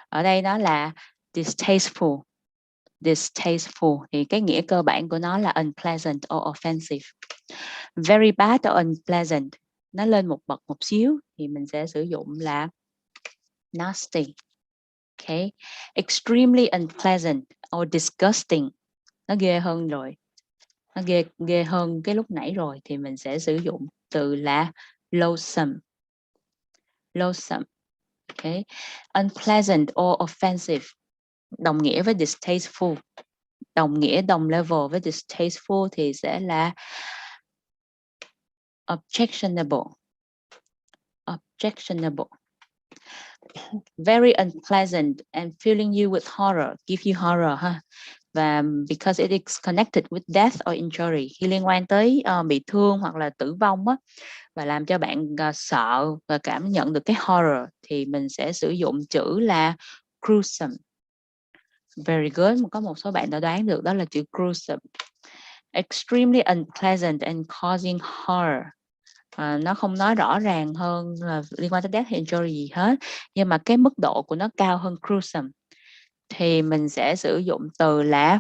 ở đây nó là distasteful. Distasteful thì cái nghĩa cơ bản của nó là unpleasant or offensive. Very bad or unpleasant, nó lên một bậc một xíu thì mình sẽ sử dụng là nasty. Okay. Extremely unpleasant or disgusting, nó ghê hơn rồi, nó ghê hơn cái lúc nãy rồi thì mình sẽ sử dụng từ là loathsome. Loathsome. Okay. Unpleasant or offensive đồng nghĩa với distasteful, đồng nghĩa đồng level với distasteful thì sẽ là objectionable. Objectionable. Very unpleasant and filling you with horror, give you horror ha. Và because it is connected with death or injury, khi liên quan tới bị thương hoặc là tử vong á, và làm cho bạn sợ và cảm nhận được cái horror thì mình sẽ sử dụng chữ là gruesome. Very good. Có một số bạn đã đoán được đó là chữ gruesome. Extremely unpleasant and causing horror. Nó không nói rõ ràng hơn là liên quan tới death injury gì hết, nhưng mà cái mức độ của nó cao hơn gruesome thì mình sẽ sử dụng từ là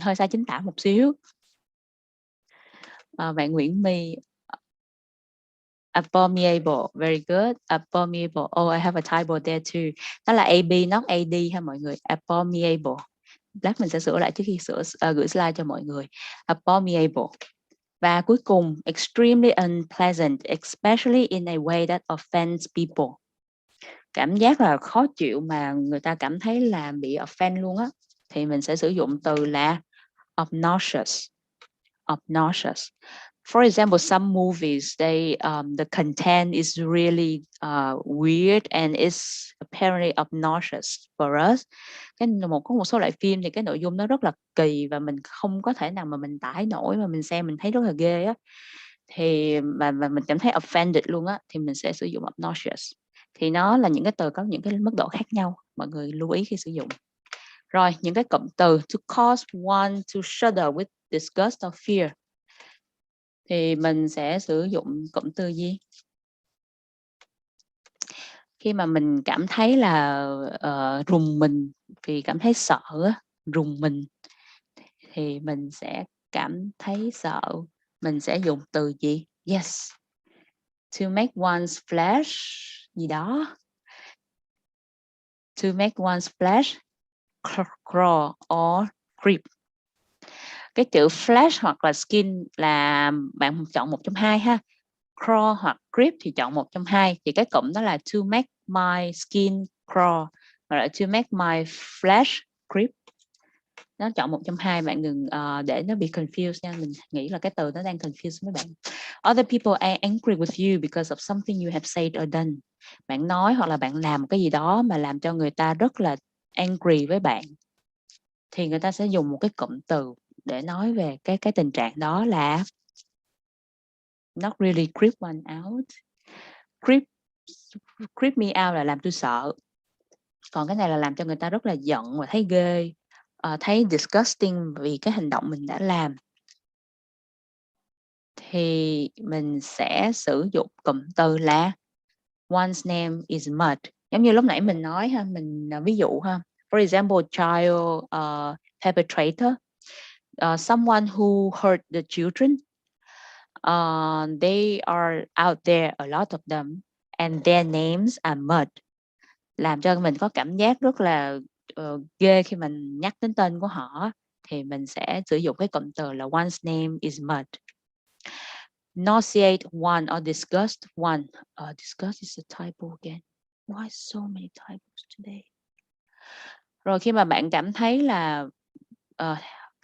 hơi sai chính tả một xíu. Bạn Nguyễn My, abominable. Very good. Abominable. Oh, I have a typo there too. Đó là AB, not AD ha mọi người. Abominable. Lát mình sẽ sửa lại trước khi gửi slide cho mọi người. Abominable. Và cuối cùng, extremely unpleasant, especially in a way that offends people. Cảm giác là khó chịu mà người ta cảm thấy là bị offend luôn á, thì mình sẽ sử dụng từ là obnoxious. Obnoxious. For example, some movies, the content is really weird and it's apparently obnoxious for us. Có một số loại phim thì cái nội dung nó rất là kỳ và mình không có thể nào mà mình tải nổi, mà mình xem mình thấy rất là ghê á, thì mà mình cảm thấy offended luôn á, thì mình sẽ sử dụng obnoxious. Thì nó là những cái từ có những cái mức độ khác nhau, mọi người lưu ý khi sử dụng. Rồi, những cái cụm từ to cause one to shudder with disgust or fear thì mình sẽ sử dụng cụm từ gì? Khi mà mình cảm thấy là rùng mình vì cảm thấy sợ, rùng mình thì mình sẽ cảm thấy sợ, mình sẽ dùng từ gì? Yes. To make one's flesh gì đó. To make one's flesh crawl or creep. Cái chữ flesh hoặc là skin là bạn chọn một trong hai ha. Crawl hoặc creep thì chọn một trong hai. Thì cái cụm đó là to make my skin crawl hoặc là to make my flesh creep. Nó chọn một trong hai, bạn đừng để nó bị confused nha. Mình nghĩ là cái từ nó đang confuse mấy bạn. Other people are angry with you because of something you have said or done. Bạn nói hoặc là bạn làm cái gì đó mà làm cho người ta rất là angry với bạn, thì người ta sẽ dùng một cái cụm từ để nói về cái tình trạng đó là not really creep one out. Creep me out là làm tôi sợ. Còn cái này là làm cho người ta rất là giận và thấy ghê, thấy disgusting vì cái hành động mình đã làm. Thì mình sẽ sử dụng cụm từ là one's name is mud. Giống như lúc nãy mình nói ha, mình ví dụ ha. For example, child perpetrator, someone who hurt the children. They are out there, a lot of them, and their names are mud. Làm cho mình có cảm giác rất là ghê khi mình nhắc đến tên của họ, thì mình sẽ sử dụng cái cụm từ là one's name is mud. Nauseate one or disgust one. Disgust is a typo again. Why so many typos today? Rồi khi mà bạn cảm thấy là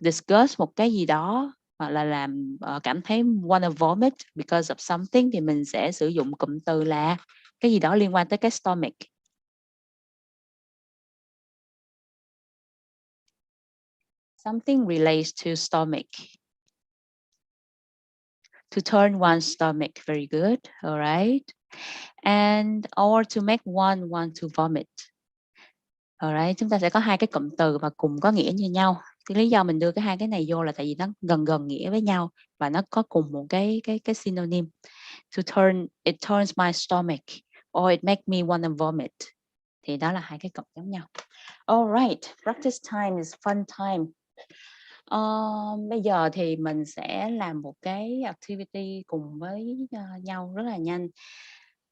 disgust một cái gì đó, hoặc là làm cảm thấy wanna vomit because of something, thì mình sẽ sử dụng cụm từ là cái gì đó liên quan tới cái stomach. Something relates to stomach. To turn one's stomach, very good, all right. And or to make one want to vomit. Alright, chúng ta sẽ có hai cái cụm từ và cùng có nghĩa như nhau. Cái lý do mình đưa cái hai cái này vô là tại vì nó gần nghĩa với nhau và nó có cùng một cái synonym. To turn, it turns my stomach, or it make me wanna vomit. Thì đó là hai cái cụm giống nhau. Alright, practice time is fun time. Bây giờ thì mình sẽ làm một cái activity cùng với nhau rất là nhanh.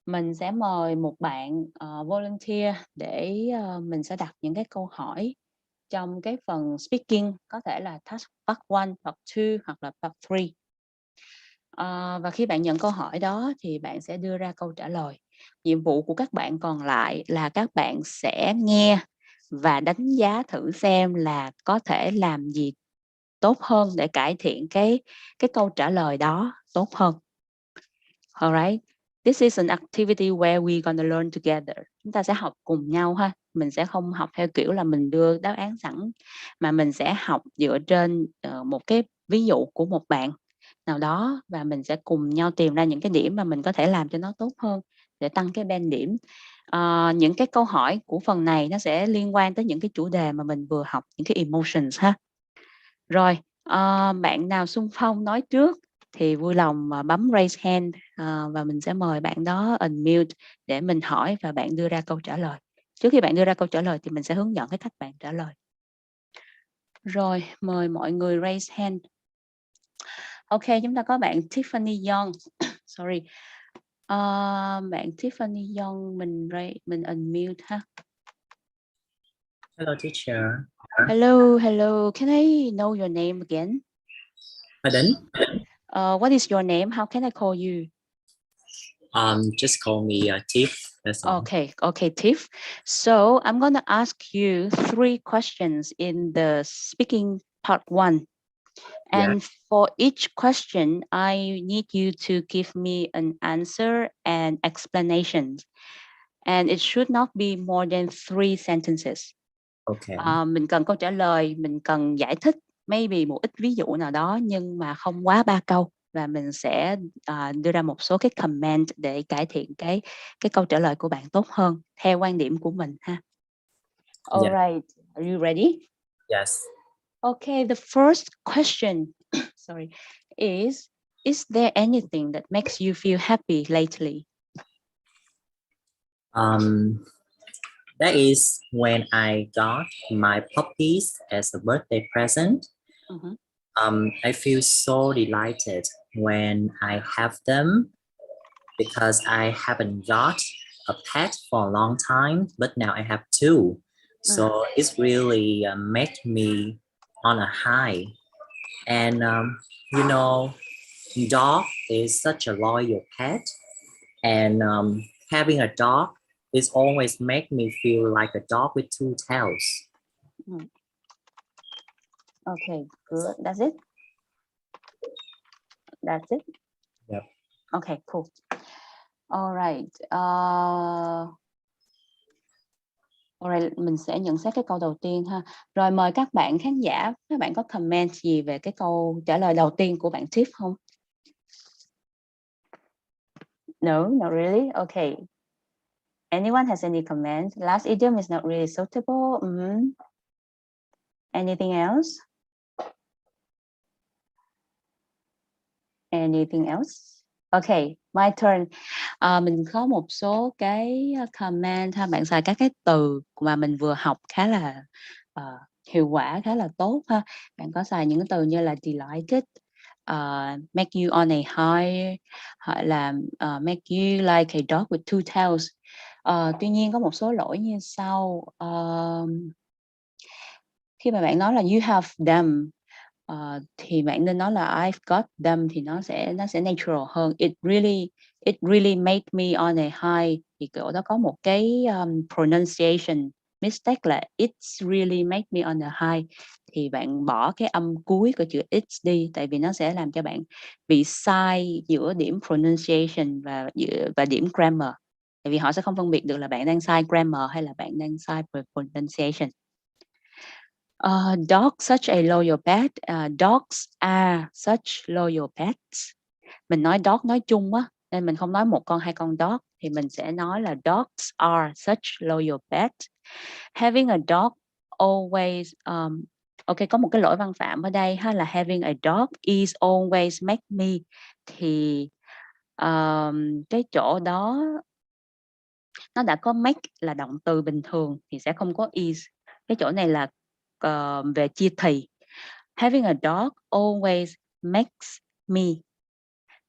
Mình sẽ mời một bạn volunteer để mình sẽ đặt những cái câu hỏi trong cái phần speaking, có thể là task part 1, part 2 hoặc là part 3. Và khi bạn nhận câu hỏi đó thì bạn sẽ đưa ra câu trả lời. Nhiệm vụ của các bạn còn lại là các bạn sẽ nghe và đánh giá thử xem là có thể làm gì tốt hơn để cải thiện cái câu trả lời đó tốt hơn. Alright. This is an activity where we're gonna learn together. Chúng ta sẽ học cùng nhau ha. Mình sẽ không học theo kiểu là mình đưa đáp án sẵn, mà mình sẽ học dựa trên một cái ví dụ của một bạn nào đó, và mình sẽ cùng nhau tìm ra những cái điểm mà mình có thể làm cho nó tốt hơn để tăng cái band điểm. Những cái câu hỏi của phần này nó sẽ liên quan tới những cái chủ đề mà mình vừa học, những cái emotions ha. Rồi, bạn nào xung phong nói trước thì vui lòng bấm raise hand và mình sẽ mời bạn đó unmute để mình hỏi và bạn đưa ra câu trả lời. Trước khi bạn đưa ra câu trả lời thì mình sẽ hướng dẫn cái cách bạn trả lời. Rồi, mời mọi người raise hand. Ok, chúng ta có bạn Tiffany Young. Sorry. Bạn Tiffany Young, mình unmute ha. Hello, teacher. Hello. Can I know your name again? Pardon? What is your name? How can I call you? Just call me Tiff. That's all. Okay, Tiff. So I'm gonna ask you 3 questions in the speaking part 1. And for each question, I need you to give me an answer and explanation. And it should not be more than 3 sentences. Okay. Mình cần câu trả lời, mình cần giải thích, maybe một ít ví dụ nào đó, nhưng mà không quá 3 câu. Và mình sẽ đưa ra một số cái comment để cải thiện cái câu trả lời của bạn tốt hơn theo quan điểm của mình ha. Alright, are you ready? Yes. Okay, the first question, sorry, is there anything that makes you feel happy lately? That is when I got my puppies as a birthday present. I feel so delighted when I have them because I haven't got a pet for a long time, but now I have 2. So it's really made me on a high. And dog is such a loyal pet, and having a dog is always make me feel like a dog with 2 tails. Okay, good. That's it. That's it. Yep. Okay, cool. All right. Alright, mình sẽ nhận xét cái câu đầu tiên ha. Rồi mời các bạn khán giả, các bạn có comment gì về cái câu trả lời đầu tiên của bạn Tiff không? No, not really. Okay. Anyone has any comments? Last idiom is not really suitable. Anything else? Anything else? Okay, my turn. Mình có một số cái comment ha, bạn xài các cái từ mà mình vừa học khá là hiệu quả, khá là tốt ha. Bạn có xài những cái từ như là delighted, make you on a high, hoặc là make you like a dog with two tails. Tuy nhiên có một số lỗi như sau. Khi mà bạn nói là you have them, thì bạn nên nói là I've got them, thì nó sẽ natural hơn. It really made me on a high, thì kiểu đó có một cái pronunciation mistake là it's really make me on a high, thì bạn bỏ cái âm cuối của chữ it's đi, tại vì nó sẽ làm cho bạn bị sai giữa điểm pronunciation và điểm grammar, tại vì họ sẽ không phân biệt được là bạn đang sai grammar hay là bạn đang sai pronunciation. Dogs such a loyal pet. Dogs are such loyal pets. Mình nói dog nói chung á, nên mình không nói một con hai con dog, thì mình sẽ nói là dogs are such loyal pets. Having a dog always ok, có một cái lỗi văn phạm ở đây ha, là having a dog is always make me, thì cái chỗ đó nó đã có make là động từ bình thường thì sẽ không có is. Cái chỗ này là về chia thì. Having a dog always makes me.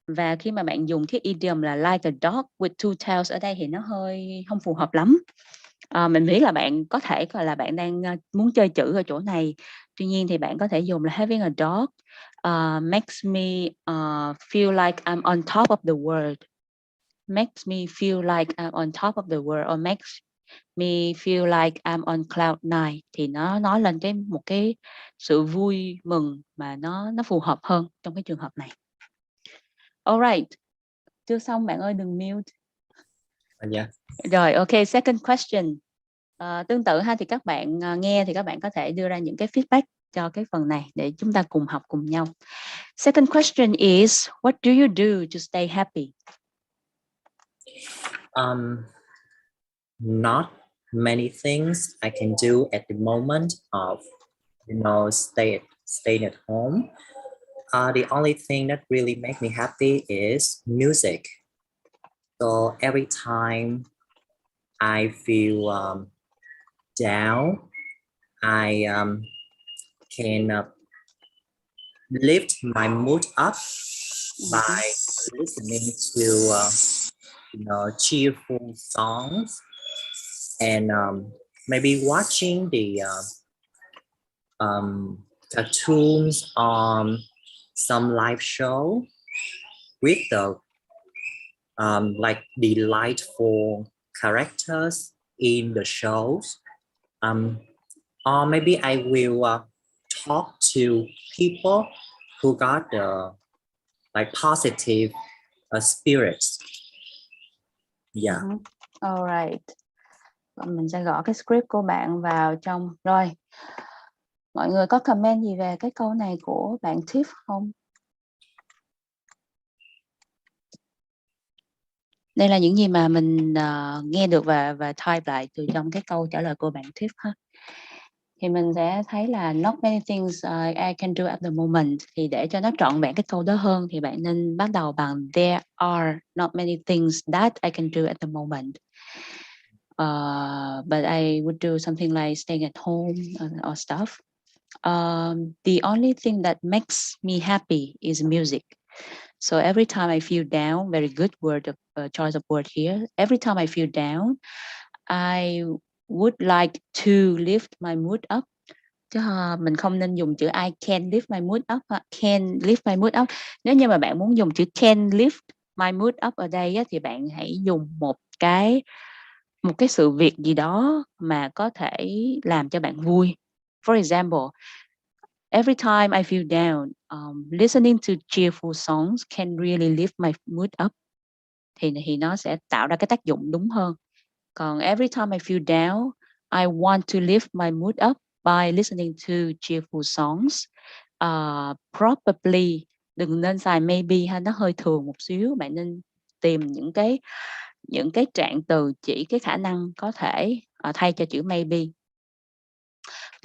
Và khi mà bạn dùng cái idiom là like a dog with two tails ở đây thì nó hơi không phù hợp lắm. Mình nghĩ là bạn có thể gọi là bạn đang muốn chơi chữ ở chỗ này. Tuy nhiên thì bạn có thể dùng là having a dog makes me feel like I'm on top of the world. Makes me feel like I'm on top of the world, or makes me feel like I'm on cloud nine, thì nó nói lên một cái sự vui mừng mà nó phù hợp hơn trong cái trường hợp này. Alright, chưa xong bạn ơi, đừng mute. Yeah. Rồi, ok, second question. Tương tự ha, thì các bạn nghe thì các bạn có thể đưa ra những cái feedback cho cái phần này để chúng ta cùng học cùng nhau. Second question is, what do you do to stay happy? Not many things I can do at the moment of, staying at home. The only thing that really makes me happy is music. So every time I feel down, I can lift my mood up by listening to cheerful songs, and maybe watching the cartoons on some live show with the like delightful characters in the shows, or maybe I will talk to people who got the like positive spirits. Yeah. Alright. Mình sẽ gõ cái script của bạn vào trong. Rồi, mọi người có comment gì về cái câu này của bạn Tiff không? Đây là những gì mà mình nghe được và type lại từ trong cái câu trả lời của bạn Tiff ha. Thì mình sẽ thấy là not many things I can do at the moment. Thì để cho nó trọn vẹn cái câu đó hơn thì bạn nên bắt đầu bằng there are not many things that I can do at the moment. But I would do something like staying at home or stuff. The only thing that makes me happy is music. So every time I feel down, very good word of choice of word here. Every time I feel down, I would like to lift my mood up. Chứ mình không nên dùng chữ I can lift my mood up. Can lift my mood up. Nếu như mà bạn muốn dùng chữ can lift my mood up ở đây á, thì bạn hãy dùng một cái sự việc gì đó mà có thể làm cho bạn vui. For example, Every time I feel down, listening to cheerful songs can really lift my mood up. Thì nó sẽ tạo ra cái tác dụng đúng hơn. Còn every time I feel down, I want to lift my mood up by listening to cheerful songs. Probably, đừng nên xài maybe ha, nó hơi thường một xíu. Bạn nên tìm những cái trạng từ chỉ cái khả năng có thể thay cho chữ maybe.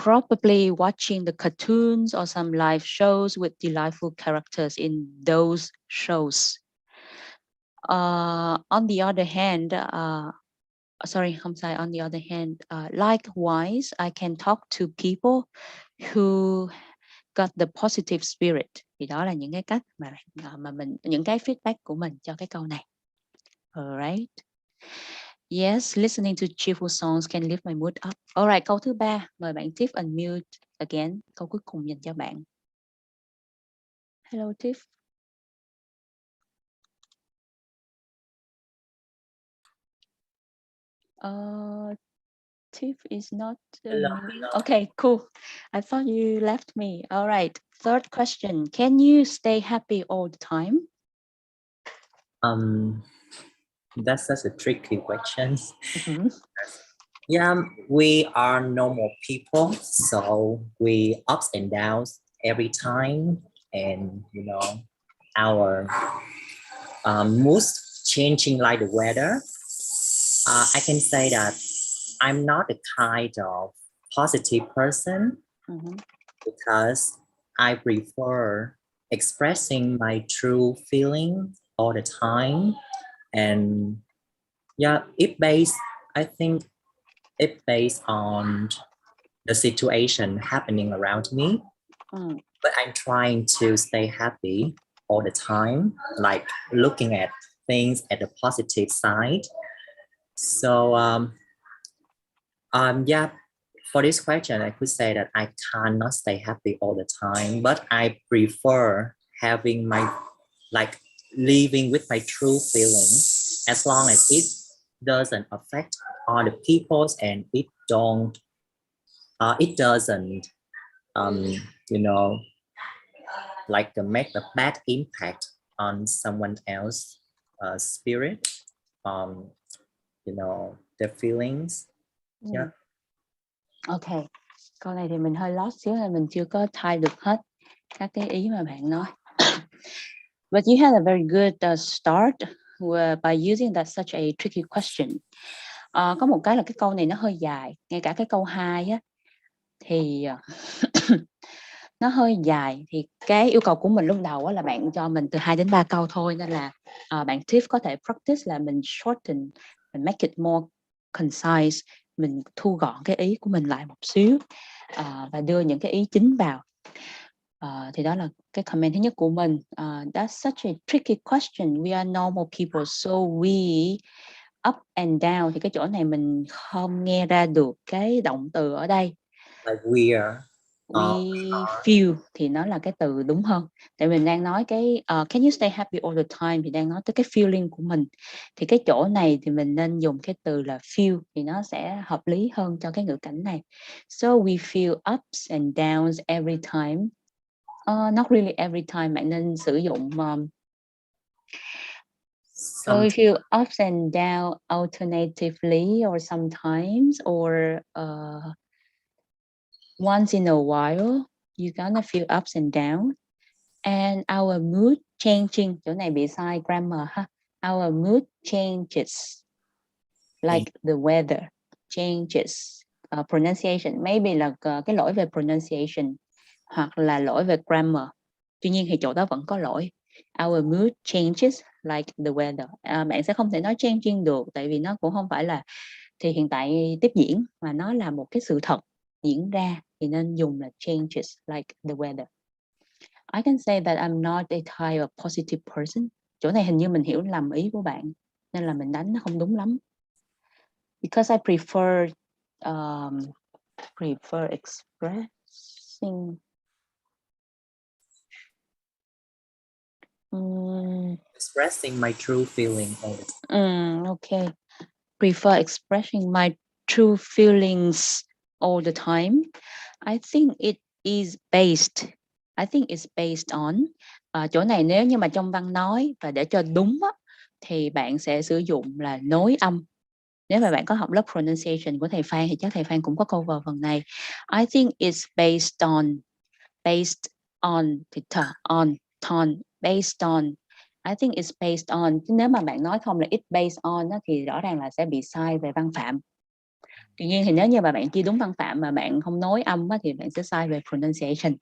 Probably watching the cartoons or some live shows with delightful characters in those shows. On the other hand, không sai, on the other hand, likewise, I can talk to people who got the positive spirit. Thì đó là những cái cách mà mình, những cái feedback của mình cho cái câu này. Alright. Yes, listening to cheerful songs can lift my mood up. Alright, câu thứ 3, mời bạn Tiff unmute again. Câu cuối cùng dành cho bạn. Hello Tiff. Tiff is not. Hello. Okay, cool. I thought you left me. All right. Third question. Can you stay happy all the time? That's such a tricky question. Mm-hmm. Yeah, we are normal people, so we ups and downs every time, and our moods changing like the weather. I can say that I'm not the kind of positive person because I prefer expressing my true feeling all the time, and yeah, I think it based on the situation happening around me. But I'm trying to stay happy all the time, like looking at things at the positive side. So yeah, for this question, I could say that I cannot stay happy all the time, but I prefer having living with my true feeling, as long as it doesn't affect other people's and it doesn't make a bad impact on someone else's spirit, their feelings. Yeah. Okay. Câu này thì mình hơi lost xíu là mình chưa có thay được hết các cái ý mà bạn nói. But you had a very good start by using that such a tricky question. Có một cái là cái câu này nó hơi dài, ngay cả cái câu 2 á thì nó hơi dài, thì cái yêu cầu của mình lúc đầu á là bạn cho mình từ 2 đến 3 câu thôi, nên là bạn Tiff có thể practice là mình shorten, mình make it more concise, mình thu gọn cái ý của mình lại một xíu và đưa những cái ý chính vào. Thì đó là cái comment thứ nhất của mình. That's such a tricky question. We are normal people, so we up and down. Thì cái chỗ này mình không nghe ra được cái động từ ở đây. Like we feel thì nó là cái từ đúng hơn. Tại mình đang nói cái can you stay happy all the time thì đang nói tới cái feeling của mình. Thì cái chỗ này thì mình nên dùng cái từ là feel thì nó sẽ hợp lý hơn cho cái ngữ cảnh này. So we feel ups and downs every time. Not really every time, bạn nên sử dụng so we feel ups and downs alternatively or sometimes or once in a while you're gonna feel ups and downs, and our mood changing. Chỗ này bị sai grammar ha. Our mood changes like the weather changes. Pronunciation maybe là cái lỗi về pronunciation hoặc là lỗi về grammar. Tuy nhiên thì chỗ đó vẫn có lỗi. Our mood changes like the weather. Bạn sẽ không thể nói changing được, tại vì nó cũng không phải là thì hiện tại tiếp diễn, mà nó là một cái sự thật diễn ra, thì nên dùng là changes like the weather. I can say that I'm not a type of positive person. Chỗ này hình như mình hiểu lầm ý của bạn, nên là mình đánh nó không đúng lắm. Because I prefer expressing expressing my true feeling all the time. Okay. Prefer expressing my true feelings all the time. I think it is based. I think it's based on. Chỗ này nếu như mà trong văn nói và để cho đúng á, thì bạn sẽ sử dụng là nối âm. Nếu mà bạn có học lớp pronunciation của thầy Phan thì chắc thầy Phan cũng có cover phần này. I think it's based on thì on tone, based on. I think it's based on. Nếu mà bạn nói không là it's based on đó, thì rõ ràng là sẽ bị sai về văn phạm. Tuy nhiên thì nếu như mà bạn ghi đúng văn phạm mà bạn không nối âm á, thì bạn sẽ sai về pronunciation.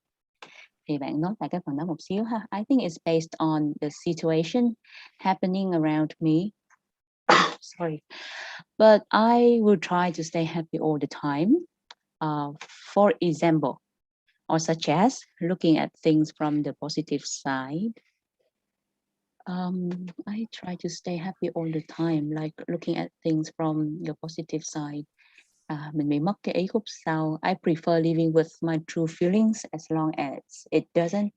Thì bạn nói lại cái phần đó một xíu ha. I think it's based on the situation happening around me. Sorry. But I will try to stay happy all the time. For example, or such as looking at things from the positive side. I try to stay happy all the time, like looking at things from the positive side. Mình bị mất cái ý khúc sau. I prefer living with my true feelings as long as it doesn't.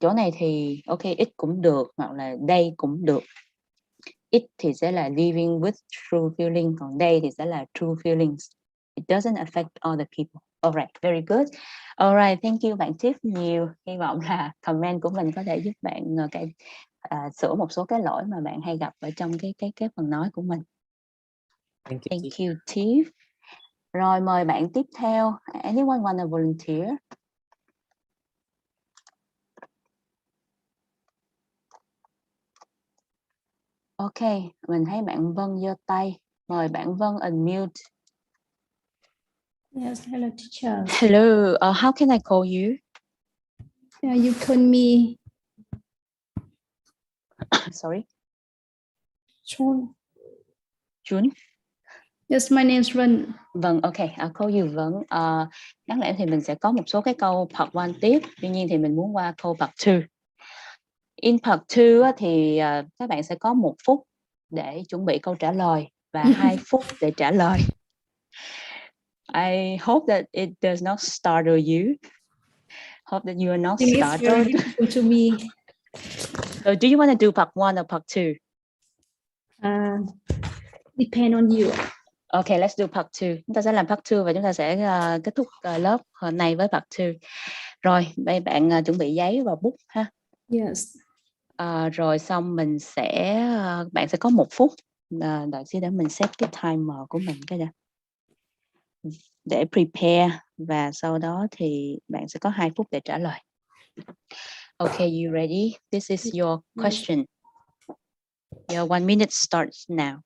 Chỗ này thì ok, it cũng được hoặc là they cũng được. It thì sẽ là living with true feeling, còn they thì sẽ là true feelings. It doesn't affect other people. Alright, very good. Alright, thank you bạn Tiff nhiều. Hy vọng là comment của mình có thể giúp bạn sửa một số cái lỗi mà bạn hay gặp ở trong cái phần nói của mình. Thank you Tiff. Rồi mời bạn tiếp theo. Anyone wanna volunteer? Ok, mình thấy bạn Vân giơ tay. Mời bạn Vân unmute. Yes, hello teacher. Hello, how can I call you? You call me Sorry. Chun. June. Yes, my name is Run. Vâng, ok, I'll call you Vân. Đáng lẽ thì mình sẽ có một số cái câu part 1 tiếp. Tuy nhiên thì mình muốn qua câu part 2. In part 2 thì các bạn sẽ có 1 phút để chuẩn bị câu trả lời và 2 phút để trả lời. I hope that it does not startle you. Hope that you are not It's very startled. difficult to me. So do you want to do part 1 or part 2? Depend on you. Ok, let's do part 2. Chúng ta sẽ làm part 2 và chúng ta sẽ kết thúc lớp hôm nay với part 2. Rồi, đây bạn chuẩn bị giấy và bút ha. Yes. Rồi xong mình sẽ bạn sẽ có 1 phút. Đợi xíu để mình set cái timer của mình cái đã. Để prepare và sau đó thì bạn sẽ có 2 phút để trả lời. Okay, you ready? This is your question. Your 1 minute starts now.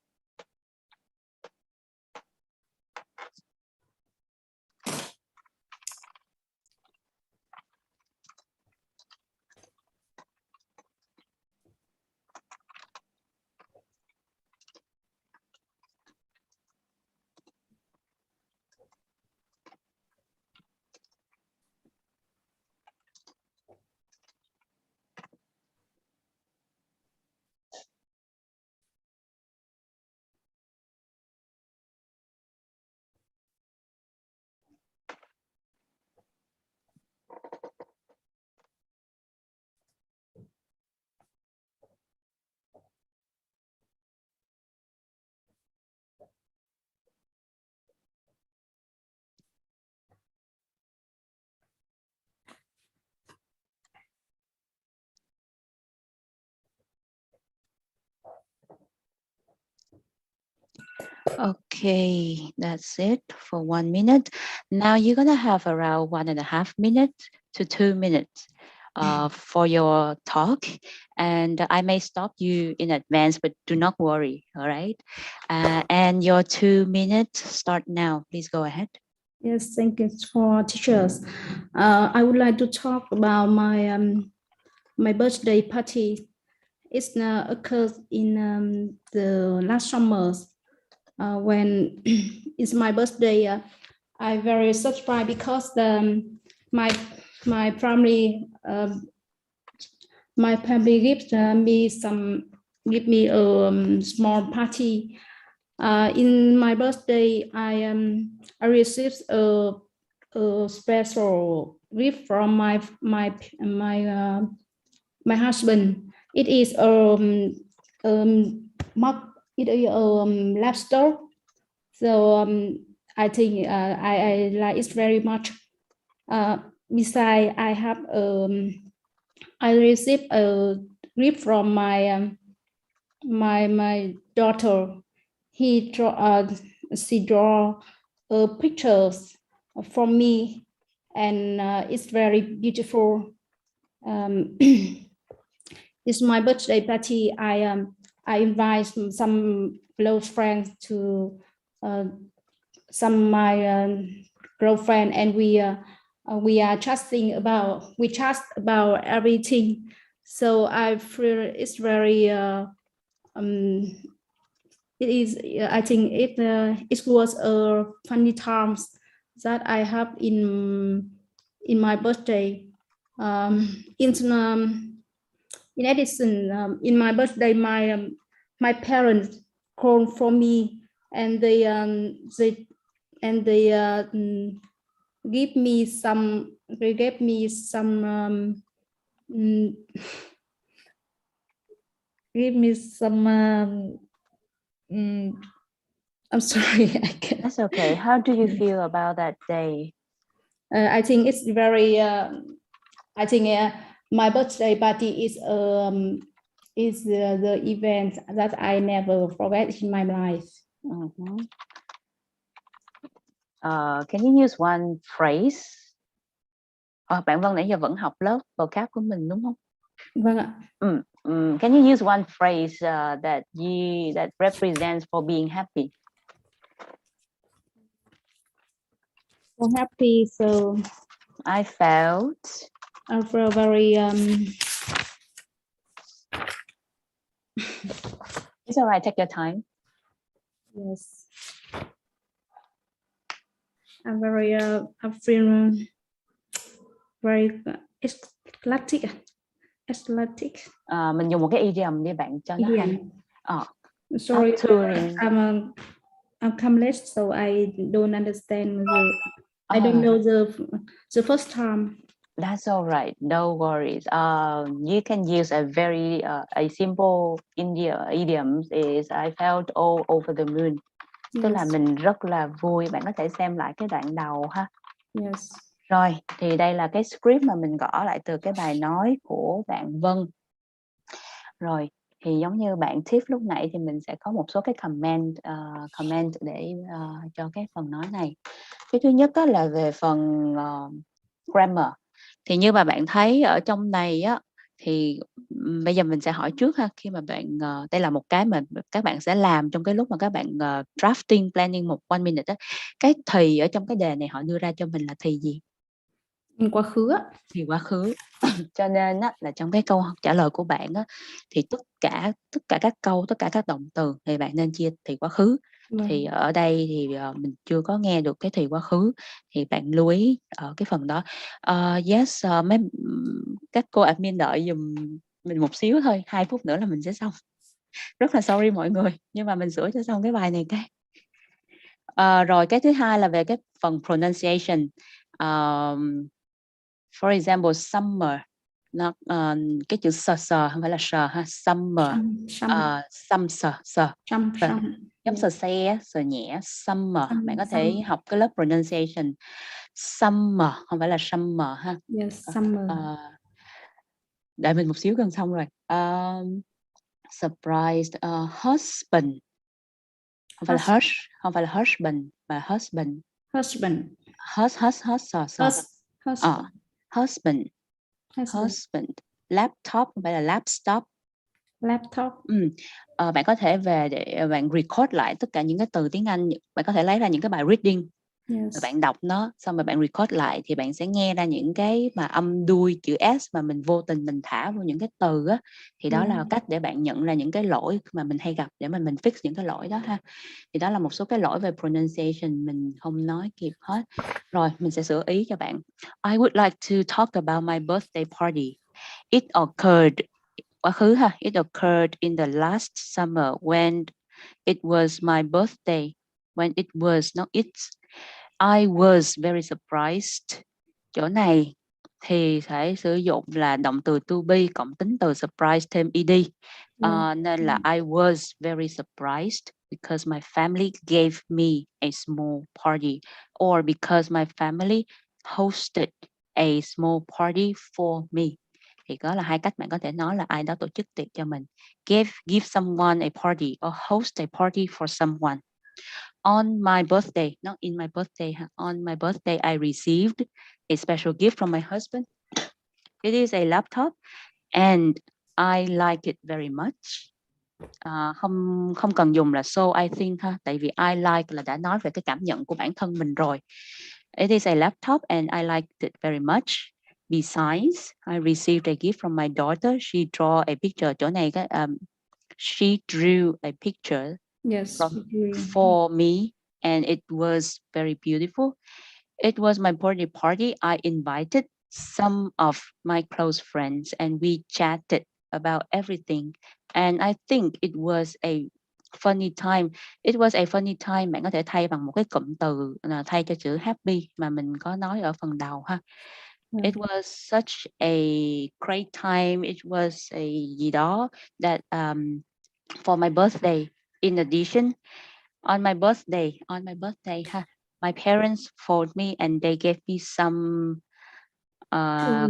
Okay, that's it for 1 minute. Now you're gonna have around 1.5 minutes to 2 minutes for your talk, and I may stop you in advance, but do not worry, all right? And your 2 minutes start now. Please go ahead. Yes, thank you for teachers. I would like to talk about my my birthday party. It's occurred in the last summer. When it's my birthday, I very surprised because my family give me a small party. In my birthday, I received a special gift from my husband. It is lobster. So I think I like it very much. Besides, I received a gift from my daughter. She draw pictures for me, and it's very beautiful. It's my birthday party. I invite some close friends to some my girlfriend, and we are we chat about everything. So I feel it's very it is I think it was a funny times that I have in my birthday. In addition, in my birthday, my parents called for me, and they gave me some. They gave me some. Give me some. I'm sorry. I can't. That's okay. How do you feel about that day? I think it's very. I think my birthday party is the event that I never forget in my life. Can you use one phrase? Bạn Vân nãy giờ vẫn học lớp vocab của mình đúng không? Vâng ạ. Can you use one phrase that represents for being happy? So happy, so I felt very It's all right, take your time. yes. I'm very I feel very eclectic. Mình dùng một cái idiom đi bạn cho nó hay. Sorry, touring. I'm come late, so I don't understand I don't know the first time. That's all right, no worries. You can use a very a simple idiom is I felt all over the moon. Tức là mình rất là vui. Bạn có thể xem lại cái đoạn đầu ha. Yes. Rồi, thì đây là cái script mà mình gõ lại từ cái bài nói của bạn Vân. Rồi, thì giống như bạn Tiff lúc nãy thì mình sẽ có một số cái comment để cho cái phần nói này. Cái thứ nhất đó là về phần grammar. Thì như mà bạn thấy ở trong này á, thì bây giờ mình sẽ hỏi trước ha, khi mà bạn đây là một cái mà các bạn sẽ làm trong cái lúc mà các bạn drafting planning một 1 minute á. Cái thì ở trong cái đề này họ đưa ra cho mình là thì gì? Quá khứ. Thì quá khứ. Cho nên á, là trong cái câu trả lời của bạn á, thì tất cả các câu, tất cả các động từ thì bạn nên chia thì quá khứ. Thì ở đây thì mình chưa có nghe được cái thì quá khứ, thì bạn lưu ý ở cái phần đó. Yes, các cô admin đợi dùm mình một xíu thôi, 2 phút nữa là mình sẽ xong. Rất là sorry mọi người, nhưng mà mình sửa cho xong cái bài này cái. Rồi cái thứ hai là về cái phần pronunciation. For example, summer, nó cái chữ sờ không phải là sờ ha, summer, giống sờ xe, sờ nhẹ, summer. Bạn có thể học cái lớp pronunciation. Summer không phải là summer ha. Yes, summer. Đợi mình một xíu gần xong rồi. Surprised husband, không phải là hush, không phải là husband mà husband. Husband. Laptop không phải là laptop. Bạn có thể về để bạn record lại tất cả những cái từ tiếng Anh. Bạn có thể lấy ra những cái bài reading, rồi bạn đọc nó, xong rồi bạn record lại thì bạn sẽ nghe ra những cái mà âm đuôi chữ S mà mình vô tình mình thả vào những cái từ á, thì đó là cách để bạn nhận ra những cái lỗi mà mình hay gặp để mà mình fix những cái lỗi đó ha. Thì đó là một số cái lỗi về pronunciation mình không nói kịp hết. Rồi mình sẽ sửa ý cho bạn. I would like to talk about my birthday party. It occurred, quá khứ ha. It occurred in the last summer when it was my birthday. When it was, not it's. I was very surprised. Chỗ này thì phải sử dụng là động từ to be cộng tính từ surprise thêm ed. Nên là I was very surprised because my family gave me a small party, or because my family hosted a small party for me. Thì có là hai cách bạn có thể nói là ai đó tổ chức tiệc cho mình. Give someone a party or host a party for someone. On my birthday, not in my birthday, on my birthday, I received a special gift from my husband. It is a laptop and I like it very much. Không cần dùng là so I think ha, tại vì I like là đã nói về cái cảm nhận của bản thân mình rồi. It is a laptop and I liked it very much. Besides, I received a gift from my daughter. She drew a picture. Chỗ này cái she drew a picture Yes. for me and it was very beautiful. It was my birthday party. I invited some of my close friends and we chatted about everything. And I think it was a funny time. It was a funny time. Bạn có thể thay bằng một cái cụm từ thay cho chữ happy mà mình có nói ở phần đầu ha. It was such a great time. It was a gì đó that for my birthday. In addition, on my birthday ha, my parents phoned me and they gave me some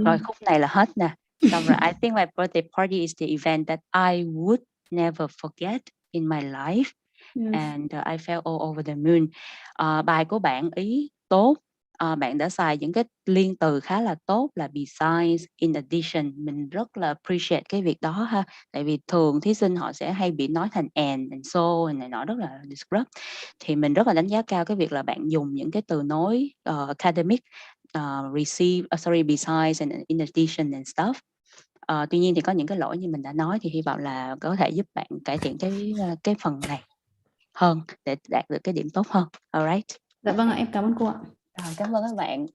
rồi khúc này là hết nè. Xong rồi I think my birthday party is the event that I would never forget in my life. And I felt all over the moon. Bài của bạn ý tốt. Bạn đã xài những cái liên từ khá là tốt là besides, in addition. Mình rất là appreciate cái việc đó ha. Tại vì thường thí sinh họ sẽ hay bị nói thành and so này nọ rất là disrupt. Thì mình rất là đánh giá cao cái việc là bạn dùng những cái từ nối academic, besides and in addition and stuff. Tuy nhiên thì có những cái lỗi như mình đã nói thì hy vọng là có thể giúp bạn cải thiện cái phần này hơn để đạt được cái điểm tốt hơn. Alright. Dạ vâng ạ, em cảm ơn cô ạ. Rồi, cảm ơn các bạn.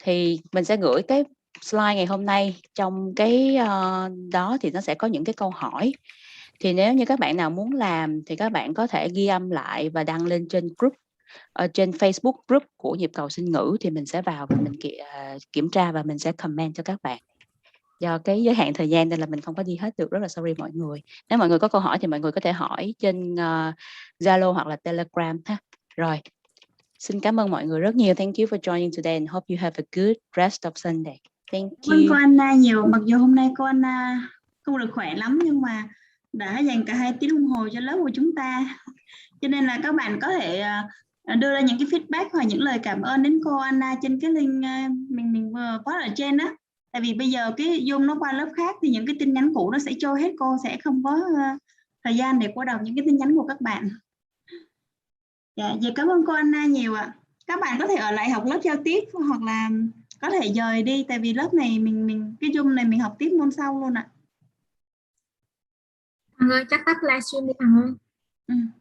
Thì mình sẽ gửi cái slide ngày hôm nay trong cái đó thì nó sẽ có những cái câu hỏi. Thì nếu như các bạn nào muốn làm thì các bạn có thể ghi âm lại và đăng lên trên group, trên Facebook group của nhịp cầu Sinh ngữ thì mình sẽ vào và mình kiểm tra và mình sẽ comment cho các bạn. Do cái giới hạn thời gian nên là mình không có đi hết được, rất là sorry mọi người. Nếu mọi người có câu hỏi thì mọi người có thể hỏi trên Zalo hoặc là Telegram ha. Rồi, xin cảm ơn mọi người rất nhiều. Thank you for joining today and hope you have a good rest of Sunday. Thank you. Vâng, cô Anna nhiều. Mặc dù hôm nay cô Anna không được khỏe lắm nhưng mà đã dành cả 2 tiếng đồng hồ cho lớp của chúng ta. Cho nên là các bạn có thể đưa ra những cái feedback hoặc những lời cảm ơn đến cô Anna trên cái link mình vừa post ở trên đó. Tại vì bây giờ cái Zoom nó qua lớp khác thì những cái tin nhắn cũ nó sẽ trôi hết, cô sẽ không có thời gian để cô đọc những cái tin nhắn của các bạn. Dạ, vậy cảm ơn cô Anna nhiều ạ. Các bạn có thể ở lại học lớp giao tiếp hoặc là có thể dời đi, tại vì lớp này mình cái Zoom này mình học tiếp môn sau luôn ạ. Hằng ơi, chắc tắt livestream đi Hằng ơi.